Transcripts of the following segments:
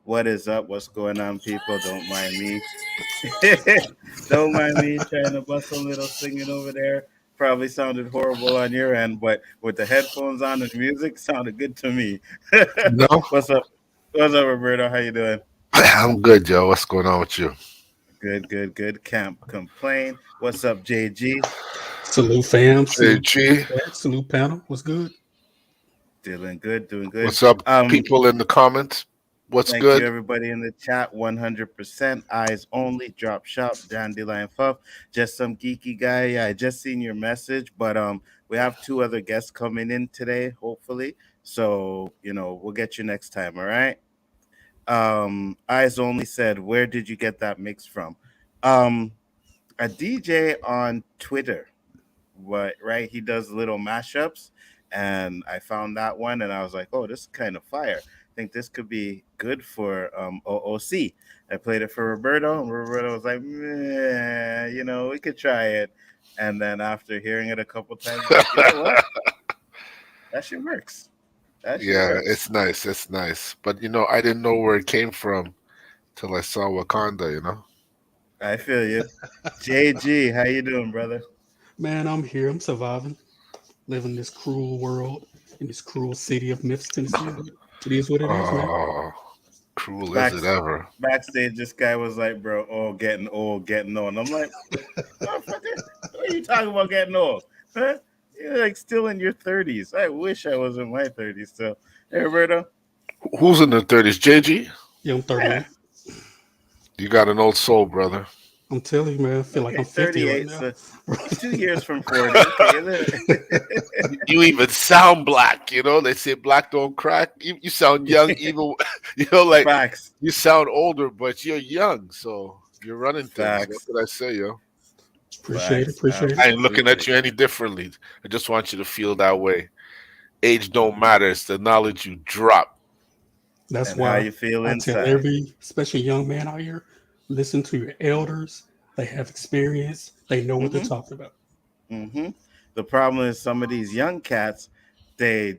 What is up? What's going on, people? Don't mind me. Don't mind me trying to bust a little singing over there. Probably sounded horrible on your end, but with the headphones on and music, sounded good to me. No, What's up? What's up, Roberto? How you doing? I'm good, Joe. What's going on with you? Good, good, good. Can't complain. What's up, JG? Salute fam, Hey, salute, G. salute panel. What's good? Doing good, doing good. What's up, people in the comments? What's Thank good? you, everybody in the chat. 100% eyes only. Drop shop, Dandelion Fuff. Just some geeky guy. Yeah, I just seen your message, but we have two other guests coming in today, hopefully. So we'll get you next time. All right. Eyes only said, where did you get that mix from? A DJ on Twitter. What? Right? He does little mashups, and I found that one, and I was like, oh, this is kind of fire. I think this could be good for O.O.C. I played it for Roberto, and Roberto was like, meh, we could try it. And then after hearing it a couple times, like, you know what? That shit works. That shit Yeah, works. it's nice. It's nice. But, I didn't know where it came from till I saw Wakanda. I feel you. JG, how you doing, brother? Man, I'm here. I'm surviving, living this cruel world in this cruel city of Memphis, Tennessee. But it is what it is, man. Oh, cruel is it ever? Backstage, this guy was like, bro, getting old, getting on. I'm like, motherfucker, what are you talking about getting old? Huh? You're like still in your 30s. I wish I was in my 30s still. Hey, Roberto. Who's in their 30s? JG? Yeah, I'm 38. You got an old soul, brother. I'm telling you, man. I feel like I'm 50 right now. So 2 years from 40. Okay, you even sound black. They say black don't crack. You sound young, even like Facts. You sound older, but you're young, so you're running things. Facts. What could I say, yo? Appreciate it. I ain't looking at you any differently. I just want you to feel that way. Age don't matter. It's the knowledge you drop. That's and why how you feel I inside. tell every, especially young man out here, listen to your elders. They have experience. They know what they're talking about. Mm-hmm. The problem is some of these young cats, they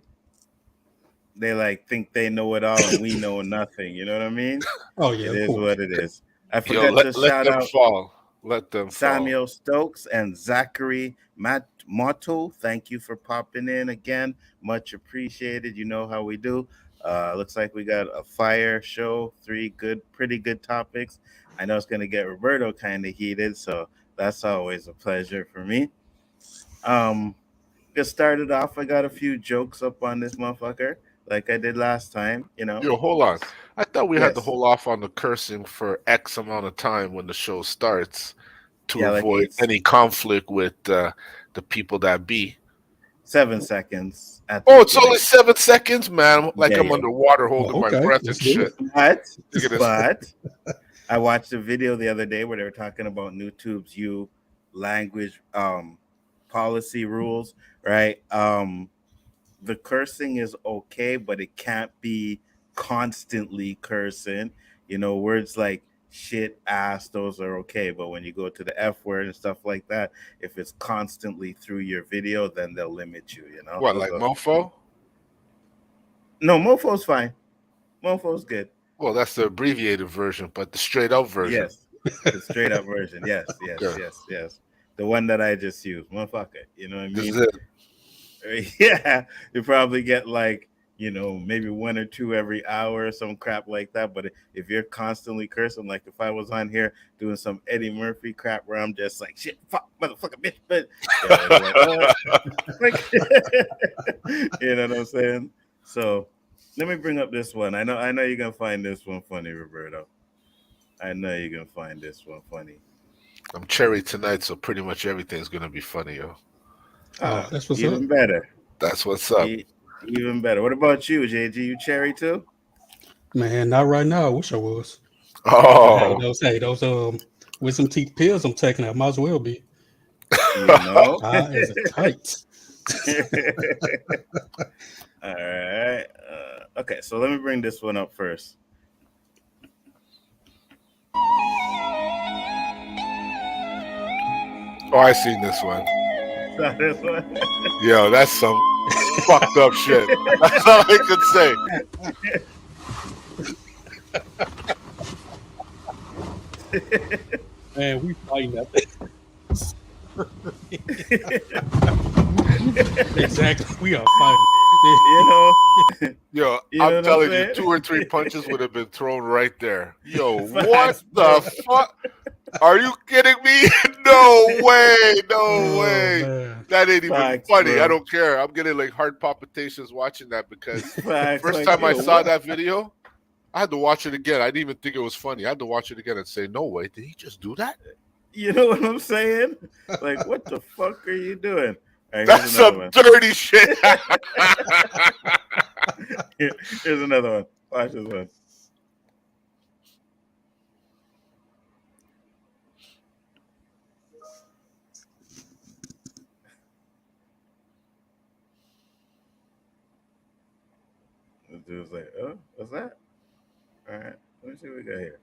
like think they know it all and we know nothing. You know what I mean? Oh yeah, it is what it is. I forgot Yo, to shout out fall. Let them Samuel fall. Stokes and Zachary Motto. Thank you for popping in again. Much appreciated. You know how we do. Looks like we got a fire show. 3 pretty good topics. I know it's gonna get Roberto kind of heated, so that's always a pleasure for me. Get started off. I got a few jokes up on this motherfucker, like I did last time. Yo, hold on. I thought we had to hold off on the cursing for X amount of time when the show starts to avoid any conflict with the people that be. 7 seconds. It's only 7 seconds, man. I'm underwater holding my breath and shit. But I watched a video the other day where they were talking about YouTube's language policy rules, right? The cursing is okay, but it can't be constantly cursing. Words like shit, ass, those are okay. But when you go to the F word and stuff like that, if it's constantly through your video, then they'll limit you, What, like mofo? No, mofo's fine. Mofo's good. Well, that's the abbreviated version, but the straight up version. Yes, the straight up version. Yes. The one that I just used, motherfucker. You know what I mean? This is it. Yeah, you probably get like, maybe 1 or 2 every hour or some crap like that. But if you're constantly cursing, like if I was on here doing some Eddie Murphy crap where I'm just like, shit, fuck, motherfucker, bitch, but you know what I'm saying? So Let me bring up this one. I know you're gonna find this one funny, Roberto. I know you're gonna find this one funny. I'm cherry tonight, so pretty much everything's gonna be funny, yo. Oh, that's what's Even up. better. That's what's up. Even better. What about you, JG? You cherry too? Man, not right now. I wish I was. Oh, Those wisdom teeth pills I'm taking, I might as well be. You know. High as a kite. All right. Okay, so let me bring this one up first. oh, I seen this one. Saw this one? Yo, that's some fucked up shit. That's all I could say. Man, we fighting that thing. Exactly. We are fighting. Yo, I'm telling you, 2 or 3 punches would have been thrown right there. Yo, what the fuck? Are you kidding me? No way. No way. Man. That ain't even Facts, funny. bro. I don't care. I'm getting like heart palpitations watching that because Facts, first like, time I yo, saw what? that video, I had to watch it again. I didn't even think it was funny. I had to watch it again and say, no way, did he just do that? You know what I'm saying? Like, what the fuck are you doing? Right, That's some dirty shit. Here's another one. Watch this one. The dude's like, oh, what's that? All right, let me see what we got here.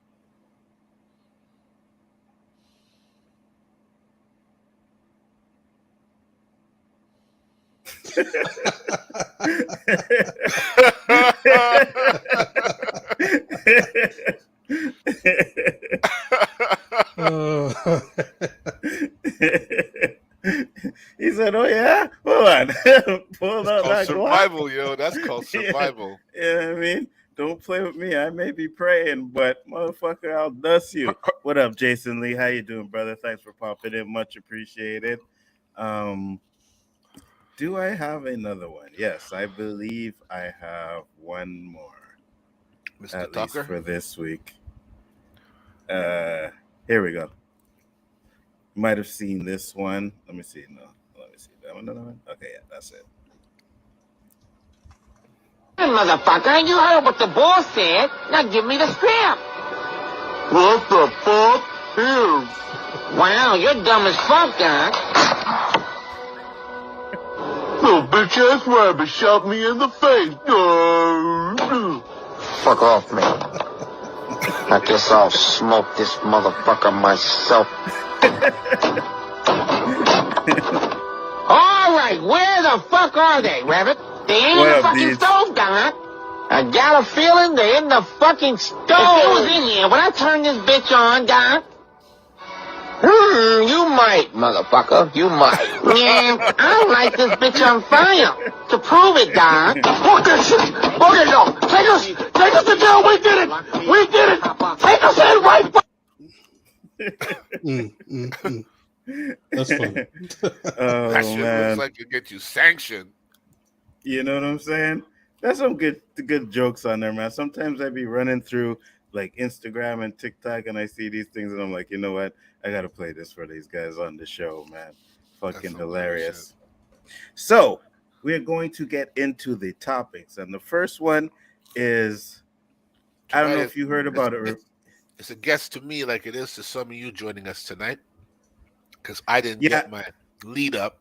He said, "Oh yeah, hold on, pull out that survival, Glock." yo. That's called survival. Yeah, what I mean, don't play with me. I may be praying, but motherfucker, I'll dust you. What up, Jason Lee? How you doing, brother? Thanks for popping in. Much appreciated. Do I have another one? Yes, I believe I have one more. Mr. At Tucker? least for this week. Here we go. You might have seen this one. Let me see. No, let me see that one. Another one. Okay, yeah, that's it. Hey, motherfucker, you heard what the boss said. Now give me the script. What the fuck? Here. Wow, you're dumb as fuck, Doc. Little bitch ass rabbit shot me in the face. Fuck off me. I guess I'll smoke this motherfucker myself. All right, where the fuck are they, Rabbit? They ain't in the fucking stove, Doc. I got a feeling they're in the fucking stove. If it was in here, would I turn this bitch on, Doc? You might, motherfucker. You might. Yeah, I'll light this bitch on fire. To prove it, Doc. Fuck that shit. Okay, no. Take us to jail. We did it. We did it. Take us in right. That's funny. That shit looks like it get you sanctioned. You know what I'm saying? That's some good jokes on there, man. Sometimes I be running through like Instagram and TikTok and I see these things and I'm like, you know what? I gotta play this for these guys on the show, man. Fucking hilarious. So we're going to get into the topics, and the first one is I don't know if you heard about it. It's a guess to me like it is to some of you joining us tonight, because I didn't get my lead up.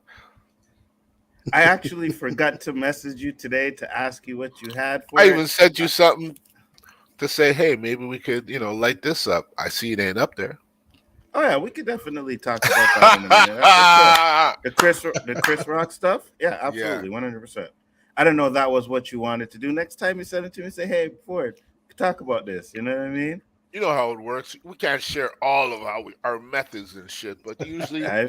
I actually forgot to message you today to ask you what you had for I even sent you something to say, hey, maybe we could, light this up. I see it ain't up there. Oh yeah, we could definitely talk about that in a minute. The Chris Rock stuff? Yeah, absolutely, 100%. I don't know if that was what you wanted to do. Next time you send it to me, say, hey, Ford, talk about this. You know what I mean? You know how it works. We can't share all of our methods and shit, but usually I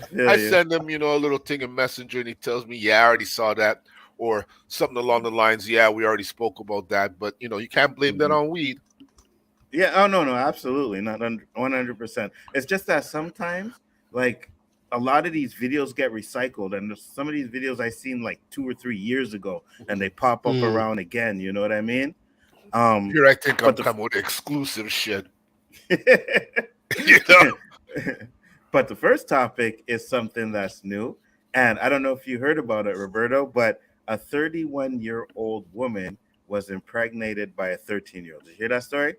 send him, a little thing in Messenger, and he tells me, yeah, I already saw that, or something along the lines, yeah, we already spoke about that, but, you can't blame that on weed. Yeah, oh, no, absolutely, not 100%. It's just that sometimes, like, a lot of these videos get recycled, and some of these videos I seen like 2 or 3 years ago, and they pop up around again. You know what I mean? Here I think I'm coming with exclusive shit. You know? But the first topic is something that's new, and I don't know if you heard about it, Roberto, but a 31-year-old woman was impregnated by a 13-year-old. Did you hear that story?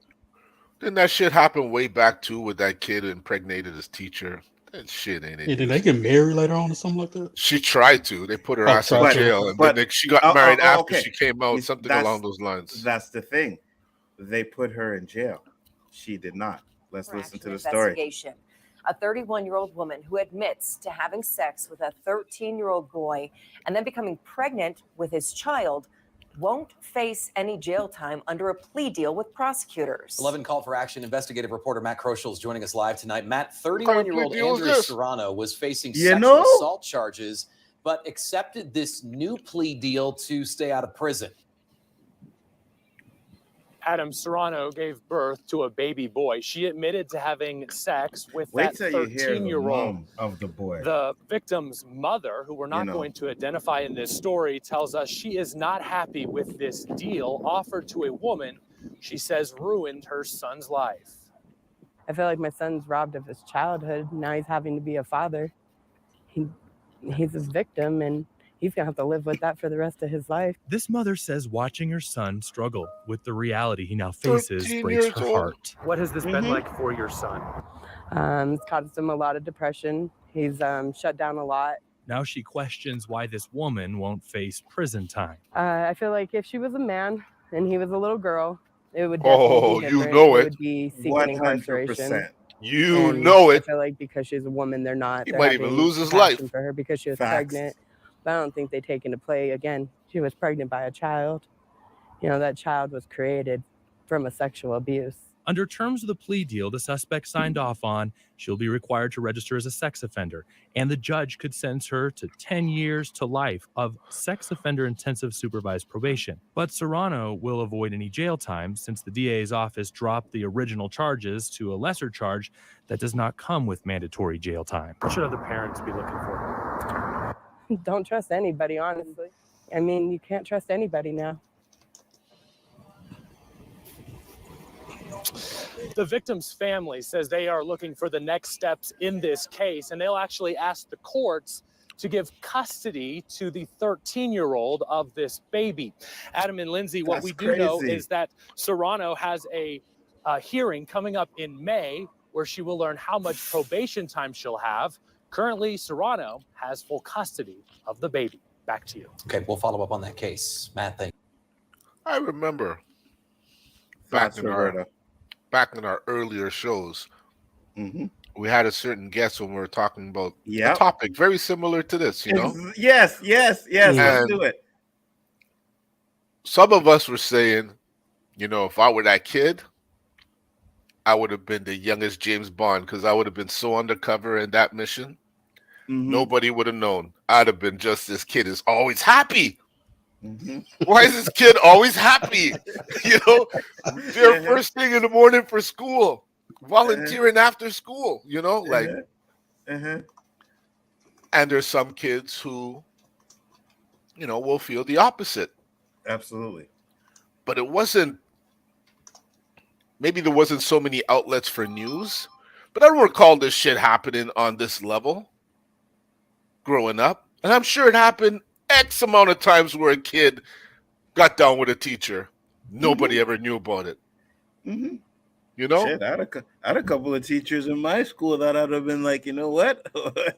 Didn't that shit happen way back too with that kid who impregnated his teacher? That shit ain't it? Yeah, did they get married later on or something like that? She tried to. They put her ass in jail, and then she got married after she came out. Something along those lines. That's the thing. They put her in jail. She did not. Let's listen to the story. A 31-year-old woman who admits to having sex with a 13-year-old boy and then becoming pregnant with his child won't face any jail time under a plea deal with prosecutors. 11 call for action. Investigative reporter Matt Kroschel is joining us live tonight. Matt, 31-year-old Andrew Serrano was facing sexual assault charges, but accepted this new plea deal to stay out of prison. Adam, Serrano gave birth to a baby boy. She admitted to having sex with that 13-year-old of the boy. The victim's mother, who we're not going to identify in this story, tells us she is not happy with this deal offered to a woman she says ruined her son's life. I feel like my son's robbed of his childhood. Now he's having to be a father. He's a victim, and he's going to have to live with that for the rest of his life. This mother says watching her son struggle with the reality he now faces breaks her heart. What has this been like for your son? It's caused him a lot of depression. He's shut down a lot. Now she questions why this woman won't face prison time. I feel like if she was a man and he was a little girl, it would definitely be different. You know it. It would be seeking incarceration. You know it. I feel like because she's a woman, they're not. He might even lose his life for her because she was pregnant. But I don't think they take into play, again, she was pregnant by a child. That child was created from a sexual abuse. Under terms of the plea deal the suspect signed off on, she'll be required to register as a sex offender, and the judge could sentence her to 10 years to life of sex offender intensive supervised probation. But Serrano will avoid any jail time since the DA's office dropped the original charges to a lesser charge that does not come with mandatory jail time. What should other parents be looking for? Don't trust anybody, honestly. I mean, you can't trust anybody now. The victim's family says they are looking for the next steps in this case, and they'll actually ask the courts to give custody to the 13-year-old of this baby. Adam and Lindsay, what we do know is that Serrano has a hearing coming up in May where she will learn how much probation time she'll have. Currently, Serrano has full custody of the baby. Back to you. Okay, we'll follow up on that case. Matt, thank you. I remember back in our earlier shows, we had a certain guest when we were talking about a topic very similar to this, Yes. Let's do it. Some of us were saying, if I were that kid, I would have been the youngest James Bond because I would have been so undercover in that mission. Nobody would have known. I'd have been just this kid is always happy. Why is this kid always happy? They're first thing in the morning for school, volunteering after school, And there's some kids who, will feel the opposite. Absolutely. But it wasn't, maybe there wasn't so many outlets for news, but I don't recall this shit happening on this level growing up. And I'm sure it happened X amount of times where a kid got down with a teacher. Nobody ever knew about it. Shit, I had a couple of teachers in my school that I'd have been like, you know what?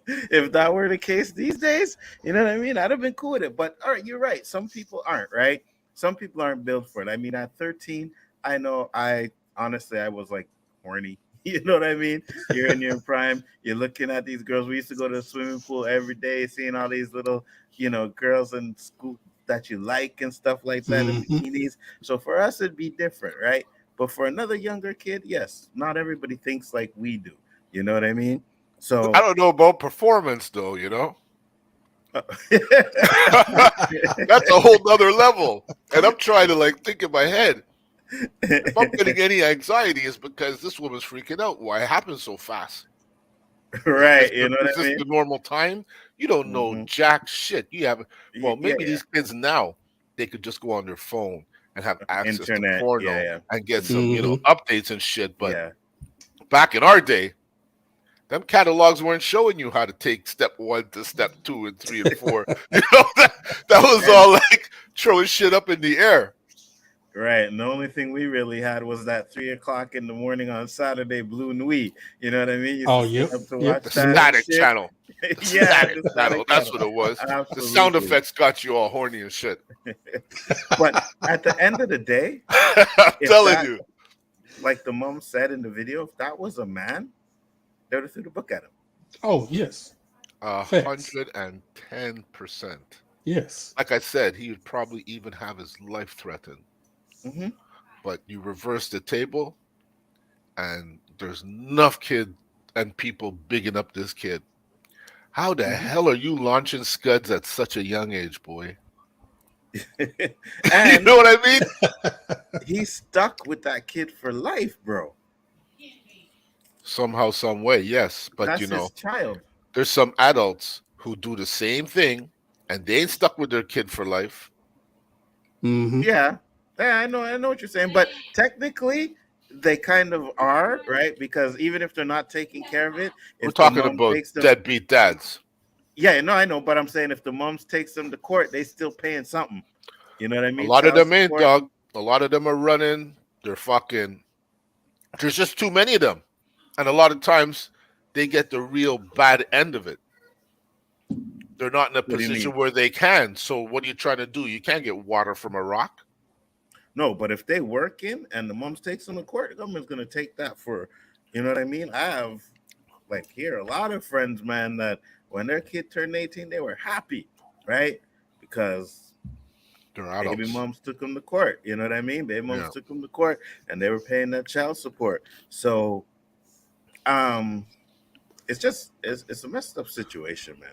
If that were the case these days, you know what I mean? I'd have been cool with it. But all right, you're right. Some people aren't, right? Some people aren't built for it. I mean, at 13, I know I was like horny. You know what I mean? You're in your prime. You're looking at these girls. We used to go to the swimming pool every day, seeing all these little, girls in school that you like and stuff like that in bikinis. So for us, it'd be different, right? But for another younger kid, yes, not everybody thinks like we do. You know what I mean? So I don't know about performance, though. That's a whole nother level. And I'm trying to think in my head. If I'm getting any anxiety, it's because this woman's freaking out. Why it happened so fast? Right. You know what is I this mean? the normal time? You don't know jack shit. You have maybe these kids now, they could just go on their phone and have access Internet, to porno and get some, updates and shit. But back in our day, them catalogs weren't showing you how to take step 1 to step 2 and 3 and 4. That was all like throwing shit up in the air. Right. And the only thing we really had was that 3:00 in the morning on Saturday, Blue Nuit. You know what I mean? Oh, yep. To watch the that static channel. The static channel. That's what it was. Absolutely. The sound effects got you all horny and shit. But at the end of the day, I'm telling you, like the mom said in the video, if that was a man, they would have threw the book at him. Oh, yes. 110%. Yes. Like I said, he would probably even have his life threatened. But you reverse the table, and there's enough kid and people bigging up this kid. How the hell are you launching scuds at such a young age, boy? And you know what I mean? He's stuck with that kid for life, bro. Somehow, some way, yes. But that's his child. There's some adults who do the same thing, and they ain't stuck with their kid for life. Yeah, I know what you're saying, but technically they kind of are, right? Because even if they're not taking care of it, we're talking about deadbeat dads. Yeah, no, I know, but I'm saying if the moms takes them to court, they still paying something. You know what I mean? A lot of them ain't, dog. A lot of them are running. They're fucking. There's just too many of them, and a lot of times they get the real bad end of it. They're not in a position where they can. So what are you trying to do? You can't get water from a rock. No, but if they work in and the moms takes them to court, the government's going to take that for, you know what I mean? I have, like, here, a lot of friends, man, that when their kid turned 18, they were happy, right? Because baby moms took them to court. You know what I mean? Baby moms took them to court, and they were paying that child support. So, it's just, it's a messed up situation, man.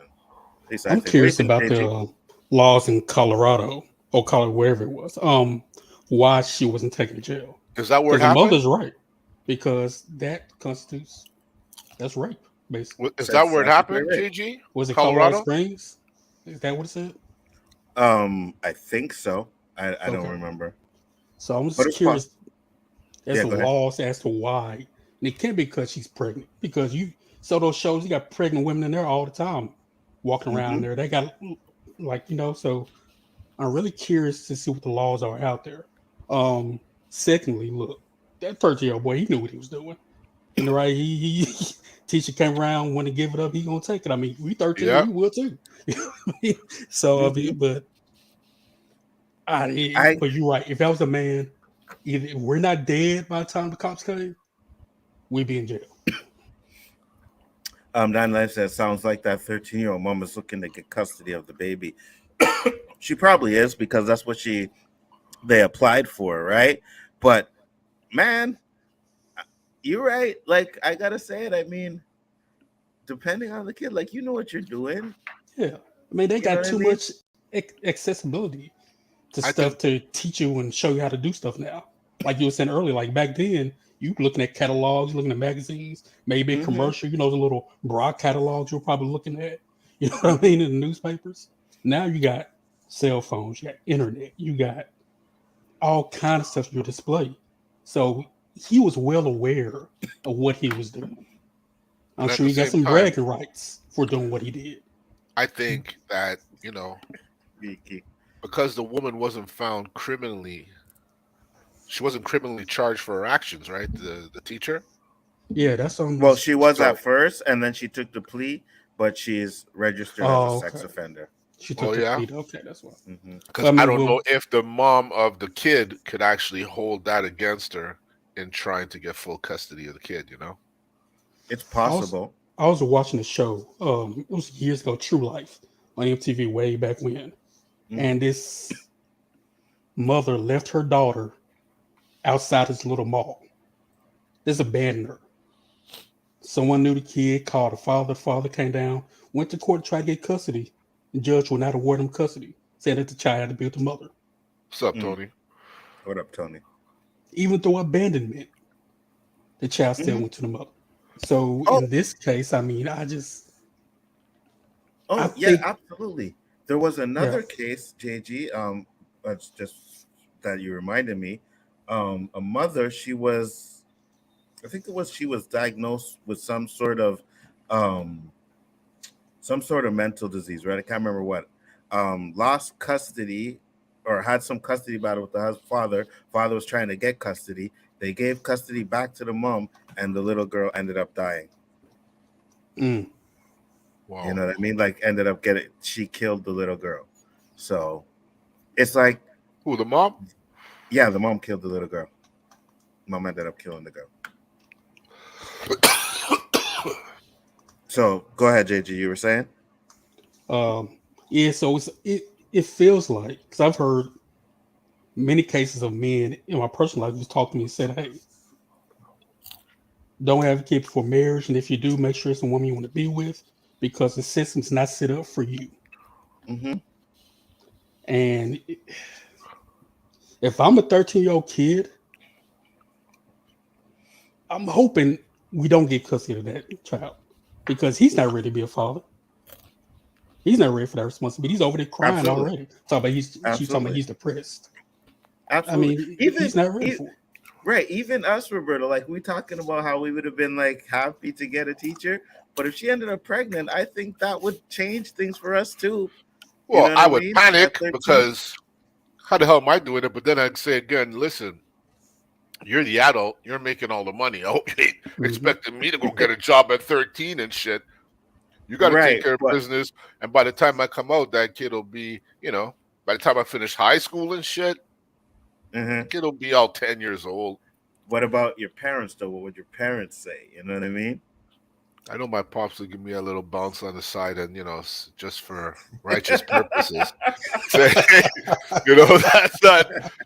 I'm curious about the laws in Colorado or Colorado, wherever it was. Why she wasn't taken to jail? Is that where it happened? happened? The mother's right, because that constitutes rape, basically. Is that where it happened, JG? Was it Colorado Springs? Is that what it said? I think so. I don't remember. So I'm just curious as to laws as to why. And it can't be because she's pregnant. Because those shows, you got pregnant women in there all the time walking around there. They got so I'm really curious to see what the laws are out there. Secondly, look, that 13-year-old boy, he knew what he was doing. You know, right? He teacher came around, want to give it up, he gonna take it. I mean, we 13, we will too. So but you're right. If that was a man, either we're not dead by the time the cops came, we'd be in jail. 9 says, sounds like that 13-year-old mom is looking to get custody of the baby. She probably is, because that's what they applied for, right? But man, you're right. Like, I gotta say it. I mean, depending on the kid, like, you know what you're doing. Yeah, I mean, they got too much accessibility to stuff to teach you and show you how to do stuff now. Like you were saying earlier, like back then, you looking at catalogs, looking at magazines, maybe a commercial. You know, the little bra catalogs you're probably looking at. You know what I mean, in the newspapers. Now you got cell phones, you got internet, you got all kind of stuff you display. So he was well aware of what he was doing. I'm sure he got some bragging rights for doing what he did. I think that, because the woman wasn't found criminally, she wasn't criminally charged for her actions, right? The teacher? Yeah, that's on. Well, she was at first, and then she took the plea, but she's registered as a sex offender. She took the plea. Okay, that's why. Because I don't know if the mom of the kid could actually hold that against her in trying to get full custody of the kid, It's possible. I was watching a show, it was years ago, True Life, on MTV way back when. And this mother left her daughter outside this little mall. Just abandoned her. Someone knew the kid, called the father. The father came down, went to court to try to get custody. The judge would not award him custody, said that the child had to be with the mother. What's up, Tony? What up, Tony? Even through abandonment, the child still went to the mother. So in this case, I mean, I just. Absolutely. There was another case, JG. Just that you reminded me. A mother. She was diagnosed with some sort of mental disease, right? I can't remember what. Lost custody or had some custody battle with the father. Father was trying to get custody. They gave custody back to the mom, and the little girl ended up dying. Wow. You know what I mean? Like, she killed the little girl. So it's like, who, the mom? Yeah, the mom killed the little girl. Mom ended up killing the girl. So go ahead, JG. You were saying? Yeah. So it feels like, because I've heard many cases of men in my personal life just talk to me and said, "Hey, don't advocate for marriage, and if you do, make sure it's the woman you want to be with, because the system's not set up for you." Mm-hmm. And if I'm a 13-year-old kid, I'm hoping we don't get custody of that child, because he's not ready to be a father. He's not ready for that responsibility. He's over there crying already. She's talking about he's depressed. Absolutely. I mean, he's not ready for it. Right. Even us, Roberto, like we talking about how we would have been like happy to get a teacher, but if she ended up pregnant, I think that would change things for us too. Well, you know I would panic because how the hell am I doing it? But then I'd say again, listen, you're the adult, you're making all the money. I hope you ain't expecting me to go get a job at 13 and shit. You got to take care of business. And by the time I come out, that kid will be, by the time I finish high school and shit, the kid will be all 10 years old. What about your parents, though? What would your parents say? You know what I mean? I know my pops would give me a little bounce on the side and, just for righteous purposes. Say,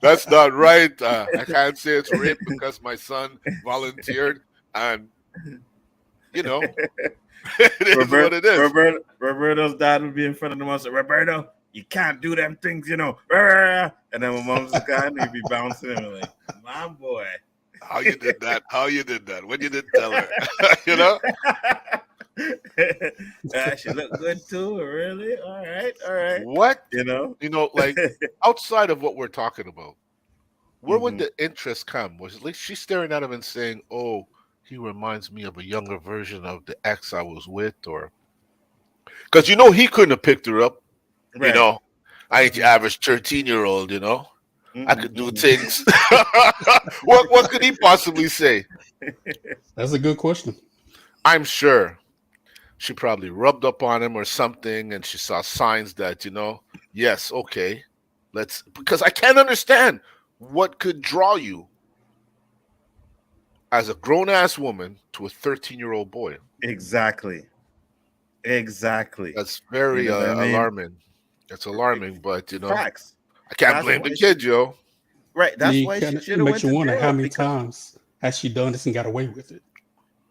that's not right. I can't say it's rape because my son volunteered. And, it is what it is. Roberto's dad would be in front of the mom and say, "Roberto, you can't do them things, And then when mom's the guy, he'd be bouncing and like, "My boy, how you did that? When you didn't tell her, She looked good too. Really? All right. What? Like outside of what we're talking about, where would the interest come? Was at least she's staring at him and saying, "Oh, he reminds me of a younger version of the ex I was with," or because he couldn't have picked her up. Right. I ain't your average 13-year-old. I could do things. What could he possibly say? That's a good question. I'm sure she probably rubbed up on him or something, and she saw signs that yes, okay, because I can't understand what could draw you as a grown-ass woman to a 13-year-old boy. Exactly. That's very alarming. It's alarming, but facts. I can't blame the kid, yo. Right. That's why she should have went to jail. Makes you wonder how many times has she done this and got away with it.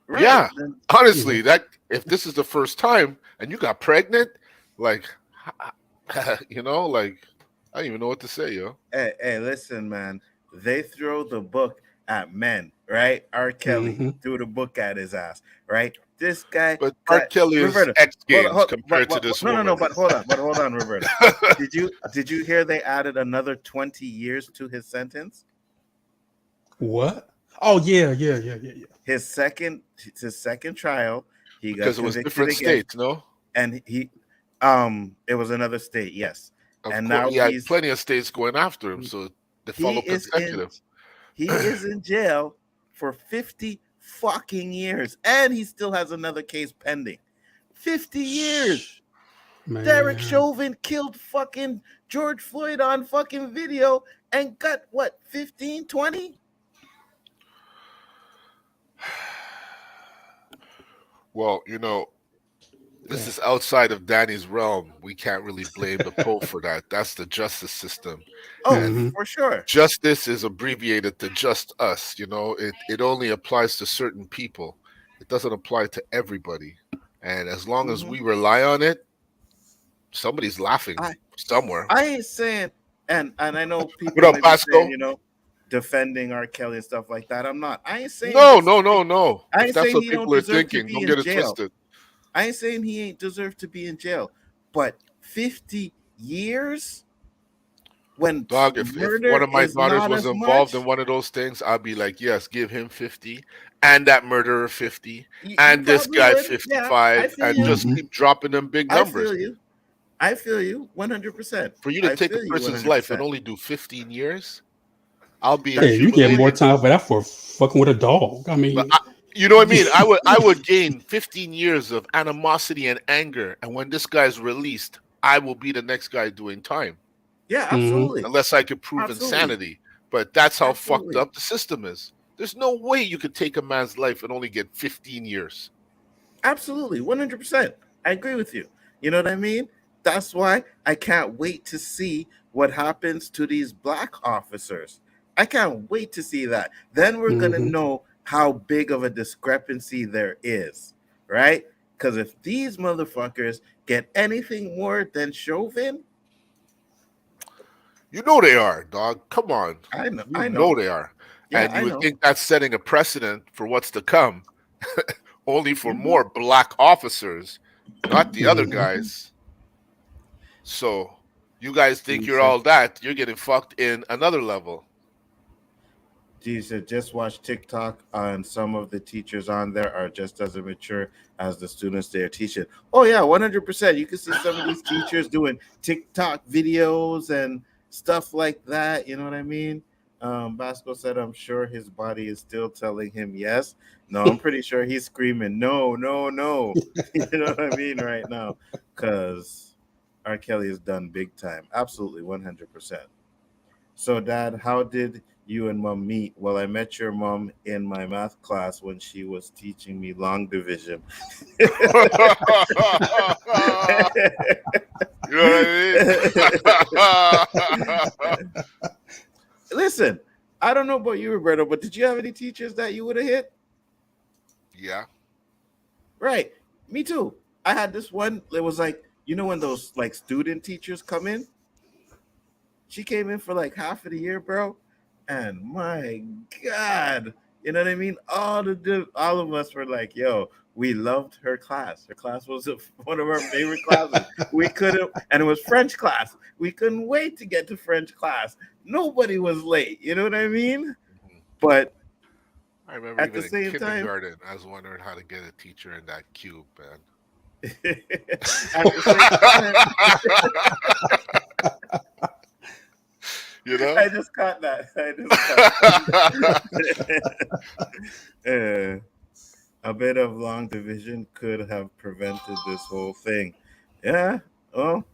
Right. Yeah. Honestly, that if this is the first time and you got pregnant, like, like I don't even know what to say, yo. Hey, listen, man. They throw the book at men, right? R. Kelly threw the book at his ass, right? This guy, but R. Kelly is X Games compared to this woman. No, but hold on, Roberto. Did you hear they added another 20 years to his sentence? What? Oh yeah. His second trial, he got because it was different states, no? And it was another state, yes. And now he had plenty of states going after him, so they follow consecutive. He is in jail for 50 fucking years, and he still has another case pending. 50 years. Man. Derek Chauvin killed fucking George Floyd on fucking video and got what, 15, 20? Well, this is outside of Danny's realm. We can't really blame the Pope for that. That's the justice system. Oh, for sure. Justice is abbreviated to just us. It only applies to certain people. It doesn't apply to everybody. And as long as we rely on it, somebody's laughing somewhere. I ain't saying, and I know people. What up, Pasco? Saying, defending R. Kelly and stuff like that. I'm not. I ain't saying no. I ain't If that's saying what he people don't are deserve to thinking, be don't in get it jail. twisted. I ain't saying he ain't deserve to be in jail, but 50 years when Dog, if murder one of my is daughters not was as involved in much. one of those things, I'd be like, yes, give him 50 and that murderer 50 You and this probably guy would. Yeah, I 55 feel and you. just keep dropping them big I numbers. feel you. I feel you 100%. For you to take a person's life and only do 15 years, I'll be you get more time for that for fucking with a dog. I mean, you know what I mean? I would gain 15 years of animosity and anger, and when this guy's released, I will be the next guy doing time. Yeah, absolutely. Unless I could prove insanity. But that's how fucked up the system is. There's no way you could take a man's life and only get 15 years. Absolutely, 100%. I agree with you. You know what I mean? That's why I can't wait to see what happens to these black officers. I can't wait to see that. Then we're going to know how big of a discrepancy there is, right? Because if these motherfuckers get anything more than Chauvin, you know they are, dog. Come on. I know. You know they are. Yeah, and you would think that's setting a precedent for what's to come, only for more black officers, not the other guys. So you guys think you're all that, you're getting fucked in another level. Jesus, just watch TikTok, and some of the teachers on there are just as immature as the students they are teaching. Oh yeah, 100%. You can see some of these teachers doing TikTok videos and stuff like that. You know what I mean? Basco said, "I'm sure his body is still telling him yes." No, I'm pretty sure he's screaming, "No, no, no!" You know what I mean right now, because R. Kelly is done big time. Absolutely, 100%. So, Dad, how did you and Mom meet? Well, I met your mom in my math class when she was teaching me long division. You know what I mean? Listen, I don't know about you, Roberto, but did you have any teachers that you would have hit? Yeah. Right. Me too. I had this one. It was like, you know, when those like student teachers come in? She came in for like half of the year, bro. And my God, you know what I mean? All of us were like, yo, we loved her class. Her class was one of our favorite classes. We couldn't, and it was French class. We couldn't wait to get to French class. Nobody was late. You know what I mean? But I remember at even the same in kindergarten, I was wondering how to get a teacher in that cube, man. At the same time, you know, I just caught that. A bit of long division could have prevented this whole thing. Yeah. Well,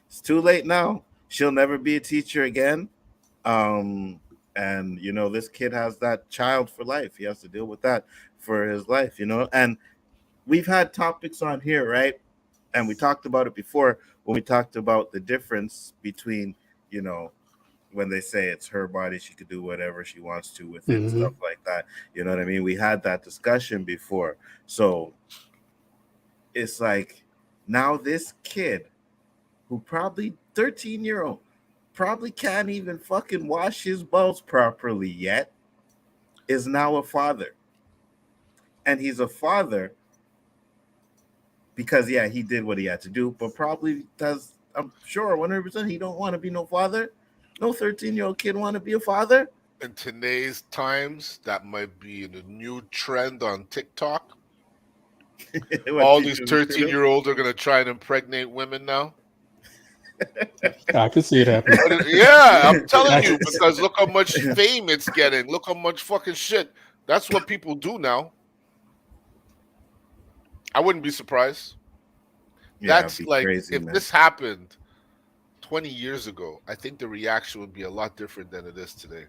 it's too late now. She'll never be a teacher again. And you know, this kid has that child for life. He has to deal with that for his life, you know. And we've had topics on here, right? And we talked about it before when we talked about the difference between, you know, when they say it's her body, she could do whatever she wants to with it, stuff like that. You know what I mean? We had that discussion before. So it's like now this kid who probably 13-year-old probably can't even fucking wash his balls properly yet is now a father. And he's a father because, yeah, he did what he had to do, but probably does, I'm sure 100% he don't want to be no father. No 13-year-old kid want to be a father. In today's times, that might be the new trend on TikTok. All these 13-year-olds are going to try and impregnate women now. I can see it happening. Yeah, I'm telling you, because look how much fame it's getting. Look how much fucking shit. That's what people do now. I wouldn't be surprised. Yeah, that's like, crazy, if this happened 20 years ago, I think the reaction would be a lot different than it is today.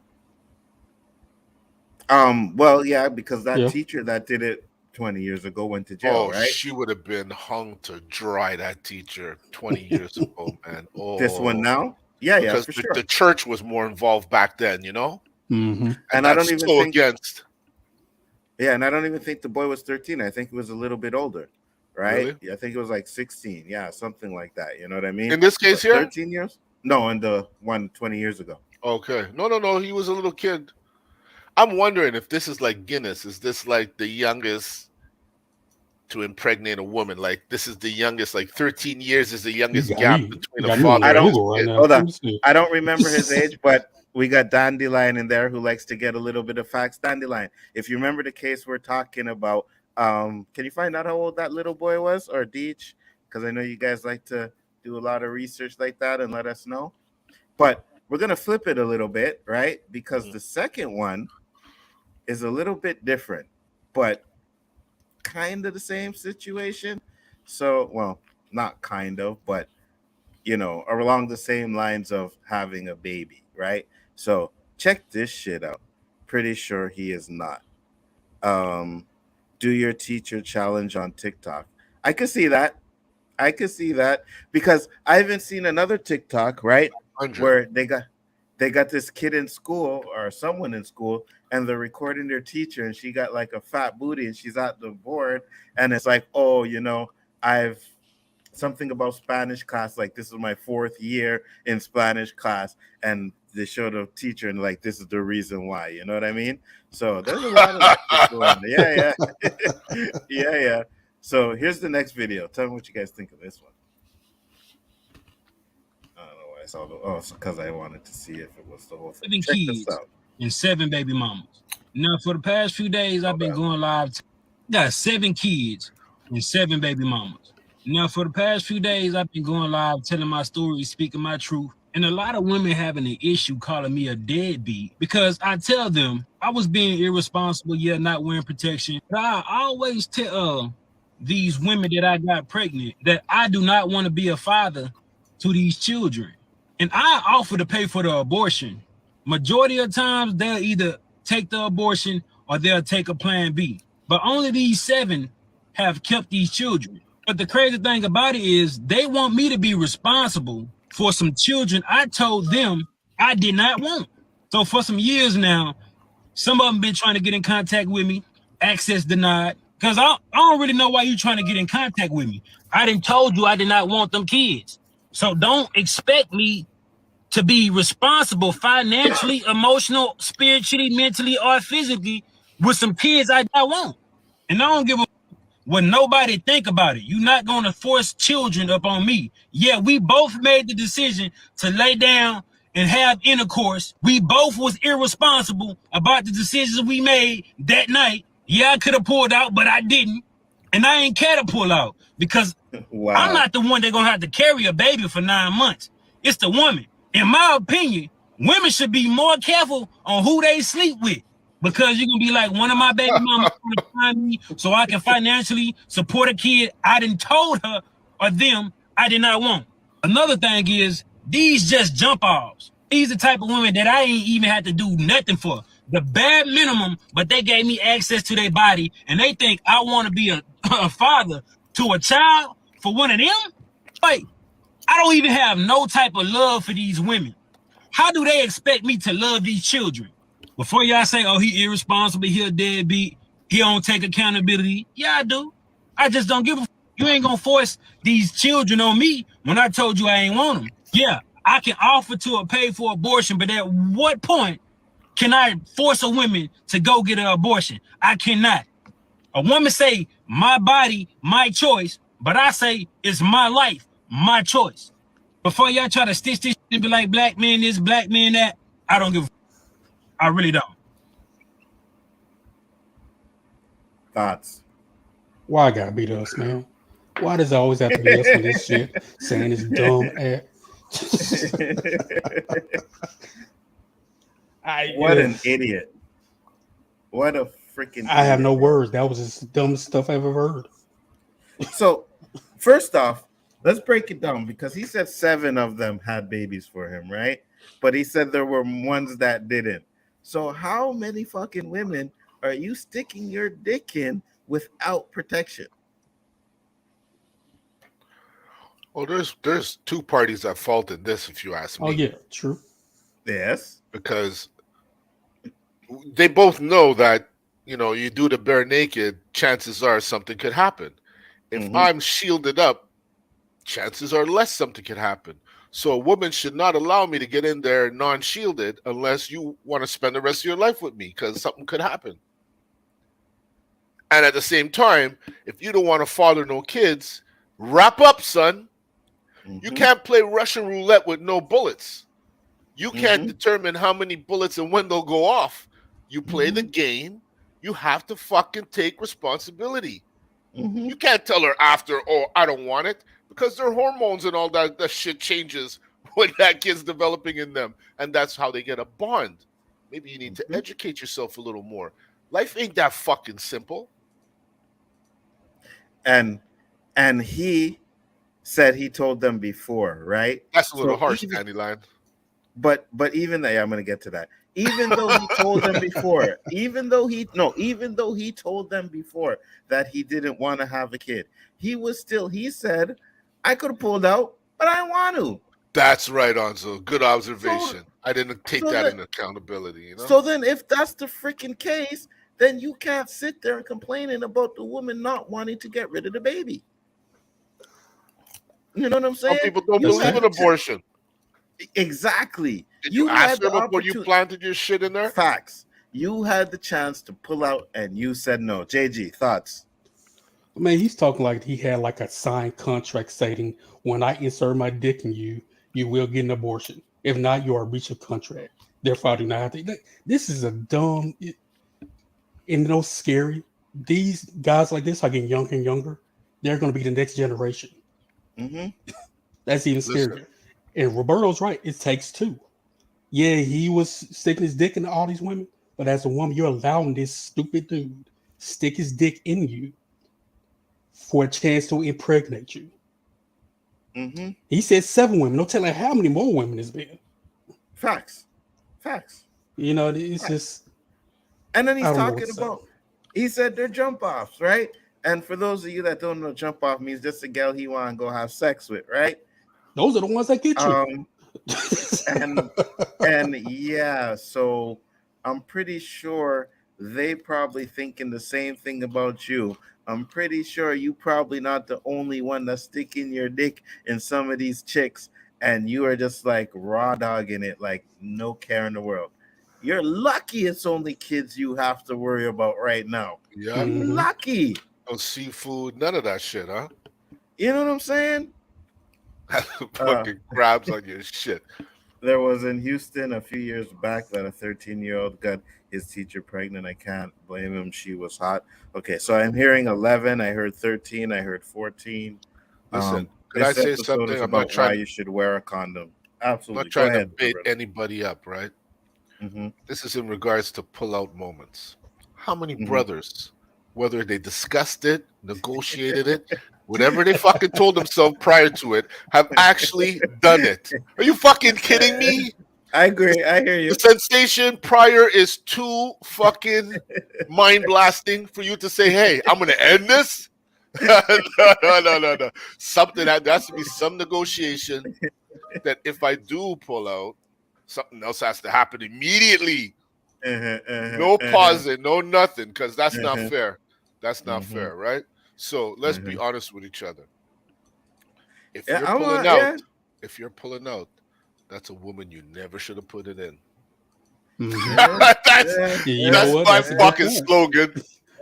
Well, yeah, because that teacher that did it 20 years ago went to jail, right? She would have been hung to dry, that teacher, 20 years ago, man. Oh, this one now? Yeah, because for sure. The church was more involved back then, you know? Mm-hmm. And I don't even think against. Yeah, and I don't even think the boy was 13. I think he was a little bit older, right? Really? Yeah, I think it was like 16. Yeah, something like that. You know what I mean? In this case here? 13 years? No, in the one 20 years ago. Okay. No. He was a little kid. I'm wondering if this is like Guinness. Is this like the youngest to impregnate a woman? Like this is the youngest, like 13 years is the youngest gap between a father and his kid. Hold on. I don't remember his age, but we got Dandelion in there who likes to get a little bit of facts. Dandelion, if you remember the case we're talking about, can you find out how old that little boy was, or Deech? Because I know you guys like to do a lot of research like that and let us know. But we're going to flip it a little bit, right? Because the second one is a little bit different, but kind of the same situation. So, well, not kind of, but, you know, along the same lines of having a baby, right? So check this shit out. Pretty sure he is not. Do your teacher challenge on TikTok. I could see that. Because I haven't seen another TikTok, right? 100. Where they got this kid in school or someone in school and they're recording their teacher and she got like a fat booty and she's at the board and it's like, oh, you know, I've something about Spanish class, like this is my 4th year in Spanish class, and they show the teacher and like this is the reason why, you know what I mean? So there's a lot of that going on. Yeah. So here's the next video. Tell me what you guys think of this one. I don't know why I saw it's because I wanted to see if it was the whole thing. 7 kids and 7 baby mamas. Now for the past few days, I've been going live. Got 7 kids and 7 baby mamas. Now, for the past few days, I've been going live, telling my story, speaking my truth. And a lot of women having an issue calling me a deadbeat because I tell them I was being irresponsible, yet not wearing protection. But I always tell these women that I got pregnant that I do not want to be a father to these children. And I offer to pay for the abortion. Majority of times, they'll either take the abortion or they'll take a plan B. But only these 7 have kept these children. But the crazy thing about it is they want me to be responsible for some children I told them I did not want. So for some years now, some of them been trying to get in contact with me, access denied, because I don't really know why you trying to get in contact with me. I done told you I did not want them kids. So don't expect me to be responsible financially, emotional, spiritually, mentally, or physically with some kids I don't want. And I don't give a when nobody think about it. You're not going to force children up on me. Yeah, we both made the decision to lay down and have intercourse. We both was irresponsible about the decisions we made that night. Yeah, I could have pulled out, but I didn't. And I ain't care to pull out because I'm not the one that's going to have to carry a baby for 9 months. It's the woman. In my opinion, women should be more careful on who they sleep with. Because you can be like, one of my baby mamas want to find me so I can financially support a kid I done told her or them I did not want. Another thing is, these just jump offs. These are the type of women that I ain't even had to do nothing for. The bare minimum, but they gave me access to their body, and they think I want to be a father to a child for one of them? Like, I don't even have no type of love for these women. How do they expect me to love these children? Before y'all say, oh, he irresponsible, he a deadbeat, he don't take accountability. Yeah, I do. I just don't give a you ain't gonna force these children on me when I told you I ain't want them. Yeah, I can offer to pay for abortion, but at what point can I force a woman to go get an abortion? I cannot. A woman say, my body, my choice, but I say, it's my life, my choice. Before y'all try to stitch this and be like, black man this, black man that, I don't give a I really don't. Thoughts? Why I gotta beat us, man? Why does it always have to be us on this shit saying it's dumb ass? What an idiot. What a freaking I have no words. That was just the dumbest stuff I've ever heard. So, first off, let's break it down because he said 7 of them had babies for him, right? But he said there were ones that didn't. So how many fucking women are you sticking your dick in without protection? Well, there's 2 parties at fault in this, if you ask me. Oh yeah, true. Yes, because they both know that you do the bare naked, chances are something could happen. If I'm shielded up, chances are less something could happen. So a woman should not allow me to get in there non-shielded unless you want to spend the rest of your life with me, because something could happen. And at the same time, if you don't want to father no kids, wrap up, son. You can't play Russian roulette with no bullets. You can't determine how many bullets and when they'll go off. You play the game. You have to fucking take responsibility. You can't tell her after, oh, I don't want it, because their hormones and all that shit changes when that kid's developing in them. And that's how they get a bond. Maybe you need to educate yourself a little more. Life ain't that fucking simple. And he said he told them before, right? That's a little harsh, Dandelion. But even that, yeah, I'm gonna get to that. Even though he told them before, even though he told them before that he didn't want to have a kid, he said, I could have pulled out, but I want to. That's right, Nzo. Good observation. I didn't take that into accountability, you know? So then if that's the freaking case, then you can't sit there and complaining about the woman not wanting to get rid of the baby. You know what I'm saying? Some people don't believe in abortion. Exactly. Did you ask them before you planted your shit in there? Facts. You had the chance to pull out and you said no. JG, thoughts? Man, he's talking like he had like a signed contract stating, when I insert my dick in you, you will get an abortion. If not, you are a breach of contract. Therefore, I do not have to. This is a dumb, and no scary. These guys like this are getting younger and younger. They're going to be the next generation. That's even scarier. And Roberto's right. It takes two. Yeah, he was sticking his dick into all these women, but as a woman, you're allowing this stupid dude stick his dick in you for a chance to impregnate you. He said 7 women. No telling how many more women it's been. Facts. You know, it's just. And then he's talking about. He said they're jump offs, right? And for those of you that don't know, jump off means just a girl he want to go have sex with, right? Those are the ones that get you. And yeah, so I'm pretty sure they probably thinking the same thing about you. I'm pretty sure you probably not the only one that's sticking your dick in some of these chicks, and you are just like raw dogging it, like no care in the world. You're lucky it's only kids you have to worry about right now. Yeah, lucky. No seafood, none of that shit, huh? You know what I'm saying? Fucking crabs on your shit. There was in Houston a few years back that a 13-year-old got his teacher pregnant. I can't blame him. She was hot. Okay, so I'm hearing 11. I heard 13. I heard 14. Listen, could I say something about why you should wear a condom? Absolutely. I'm not trying to bait anybody up, right? This is in regards to pull-out moments. How many brothers, whether they discussed it, negotiated it, whatever they fucking told themselves prior to it, have actually done it? Are you fucking kidding me? I agree. I hear you. The sensation prior is too fucking mind-blasting for you to say, hey, I'm going to end this? No. Something that has to be some negotiation that if I do pull out, something else has to happen immediately. No pausing, no nothing, because that's not fair. That's not fair, right? So let's be honest with each other. If you're pulling out, that's a woman you never should have put it in. That's my fucking slogan.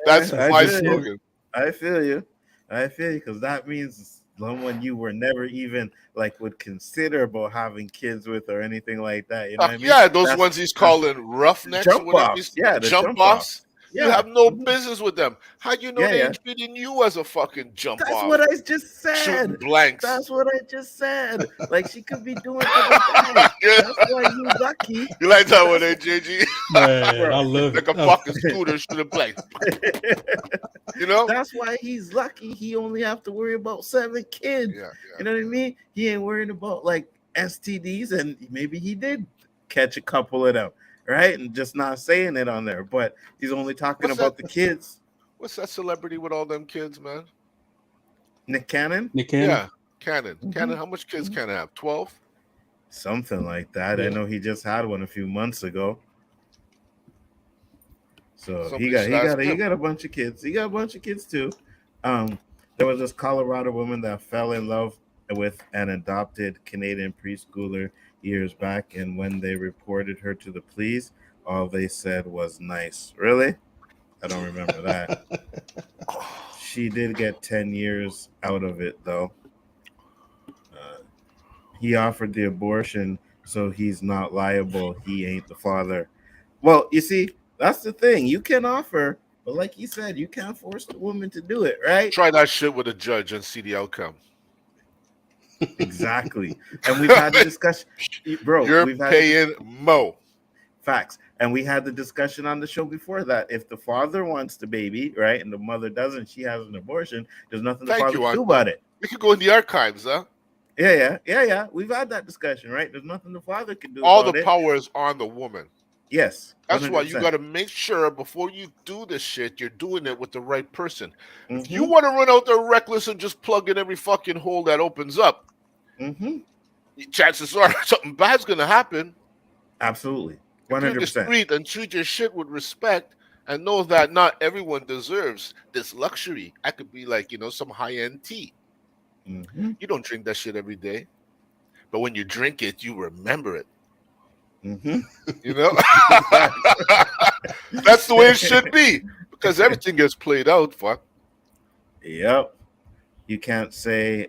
That's my slogan. I feel you, because that means someone you were never even like would consider about having kids with or anything like that. You know what I mean? Yeah, those ones he's calling roughnecks. Jump offs. Yeah, the jump offs. Yeah. You have no business with them. How do you know they're treating you as a fucking jump off? That's what I just said. Shooting blanks. That's what I just said. Like she could be doing other things. That's why you lucky. You like that one, JG? Man, I love it. Like a fucking scooter shooting blanks. You know? That's why he's lucky. He only have to worry about 7 kids. Yeah. You know what I mean? He ain't worrying about like STDs, and maybe he did catch a couple of them. Right, and just not saying it on there, but he's only talking about the kids. What's that celebrity with all them kids, man? Nick Cannon? Yeah, Cannon. Cannon, how much kids can I have? 12? Something like that. Yeah. I know he just had one a few months ago. So he got a bunch of kids. He got a bunch of kids too. There was this Colorado woman that fell in love with an adopted Canadian preschooler years back, and when they reported her to the police, all they said was nice. Really? I don't remember that. She did get 10 years out of it, though. He offered the abortion, so he's not liable. He ain't the father. Well, you see, that's the thing. You can offer, but like you said, you can't force the woman to do it, right? Try that shit with a judge and see the outcome. Exactly. And we've had the discussion, bro. You're paying Mo. Facts. And we had the discussion on the show before that if the father wants the baby, right, and the mother doesn't, she has an abortion, there's nothing the father can do about it. We could go in the archives, huh? Yeah. We've had that discussion, right? There's nothing the father can do All about the power is on the woman. Yes. 100%. That's why you got to make sure before you do this shit, you're doing it with the right person. If you want to run out there reckless and just plug in every fucking hole that opens up, chances are something bad's going to happen. Absolutely. 100%. If you're discreet and treat your shit with respect and know that not everyone deserves this luxury. I could be like, some high-end tea. You don't drink that shit every day. But when you drink it, you remember it. That's the way it should be. Because everything gets played out, fuck. Yep. You can't say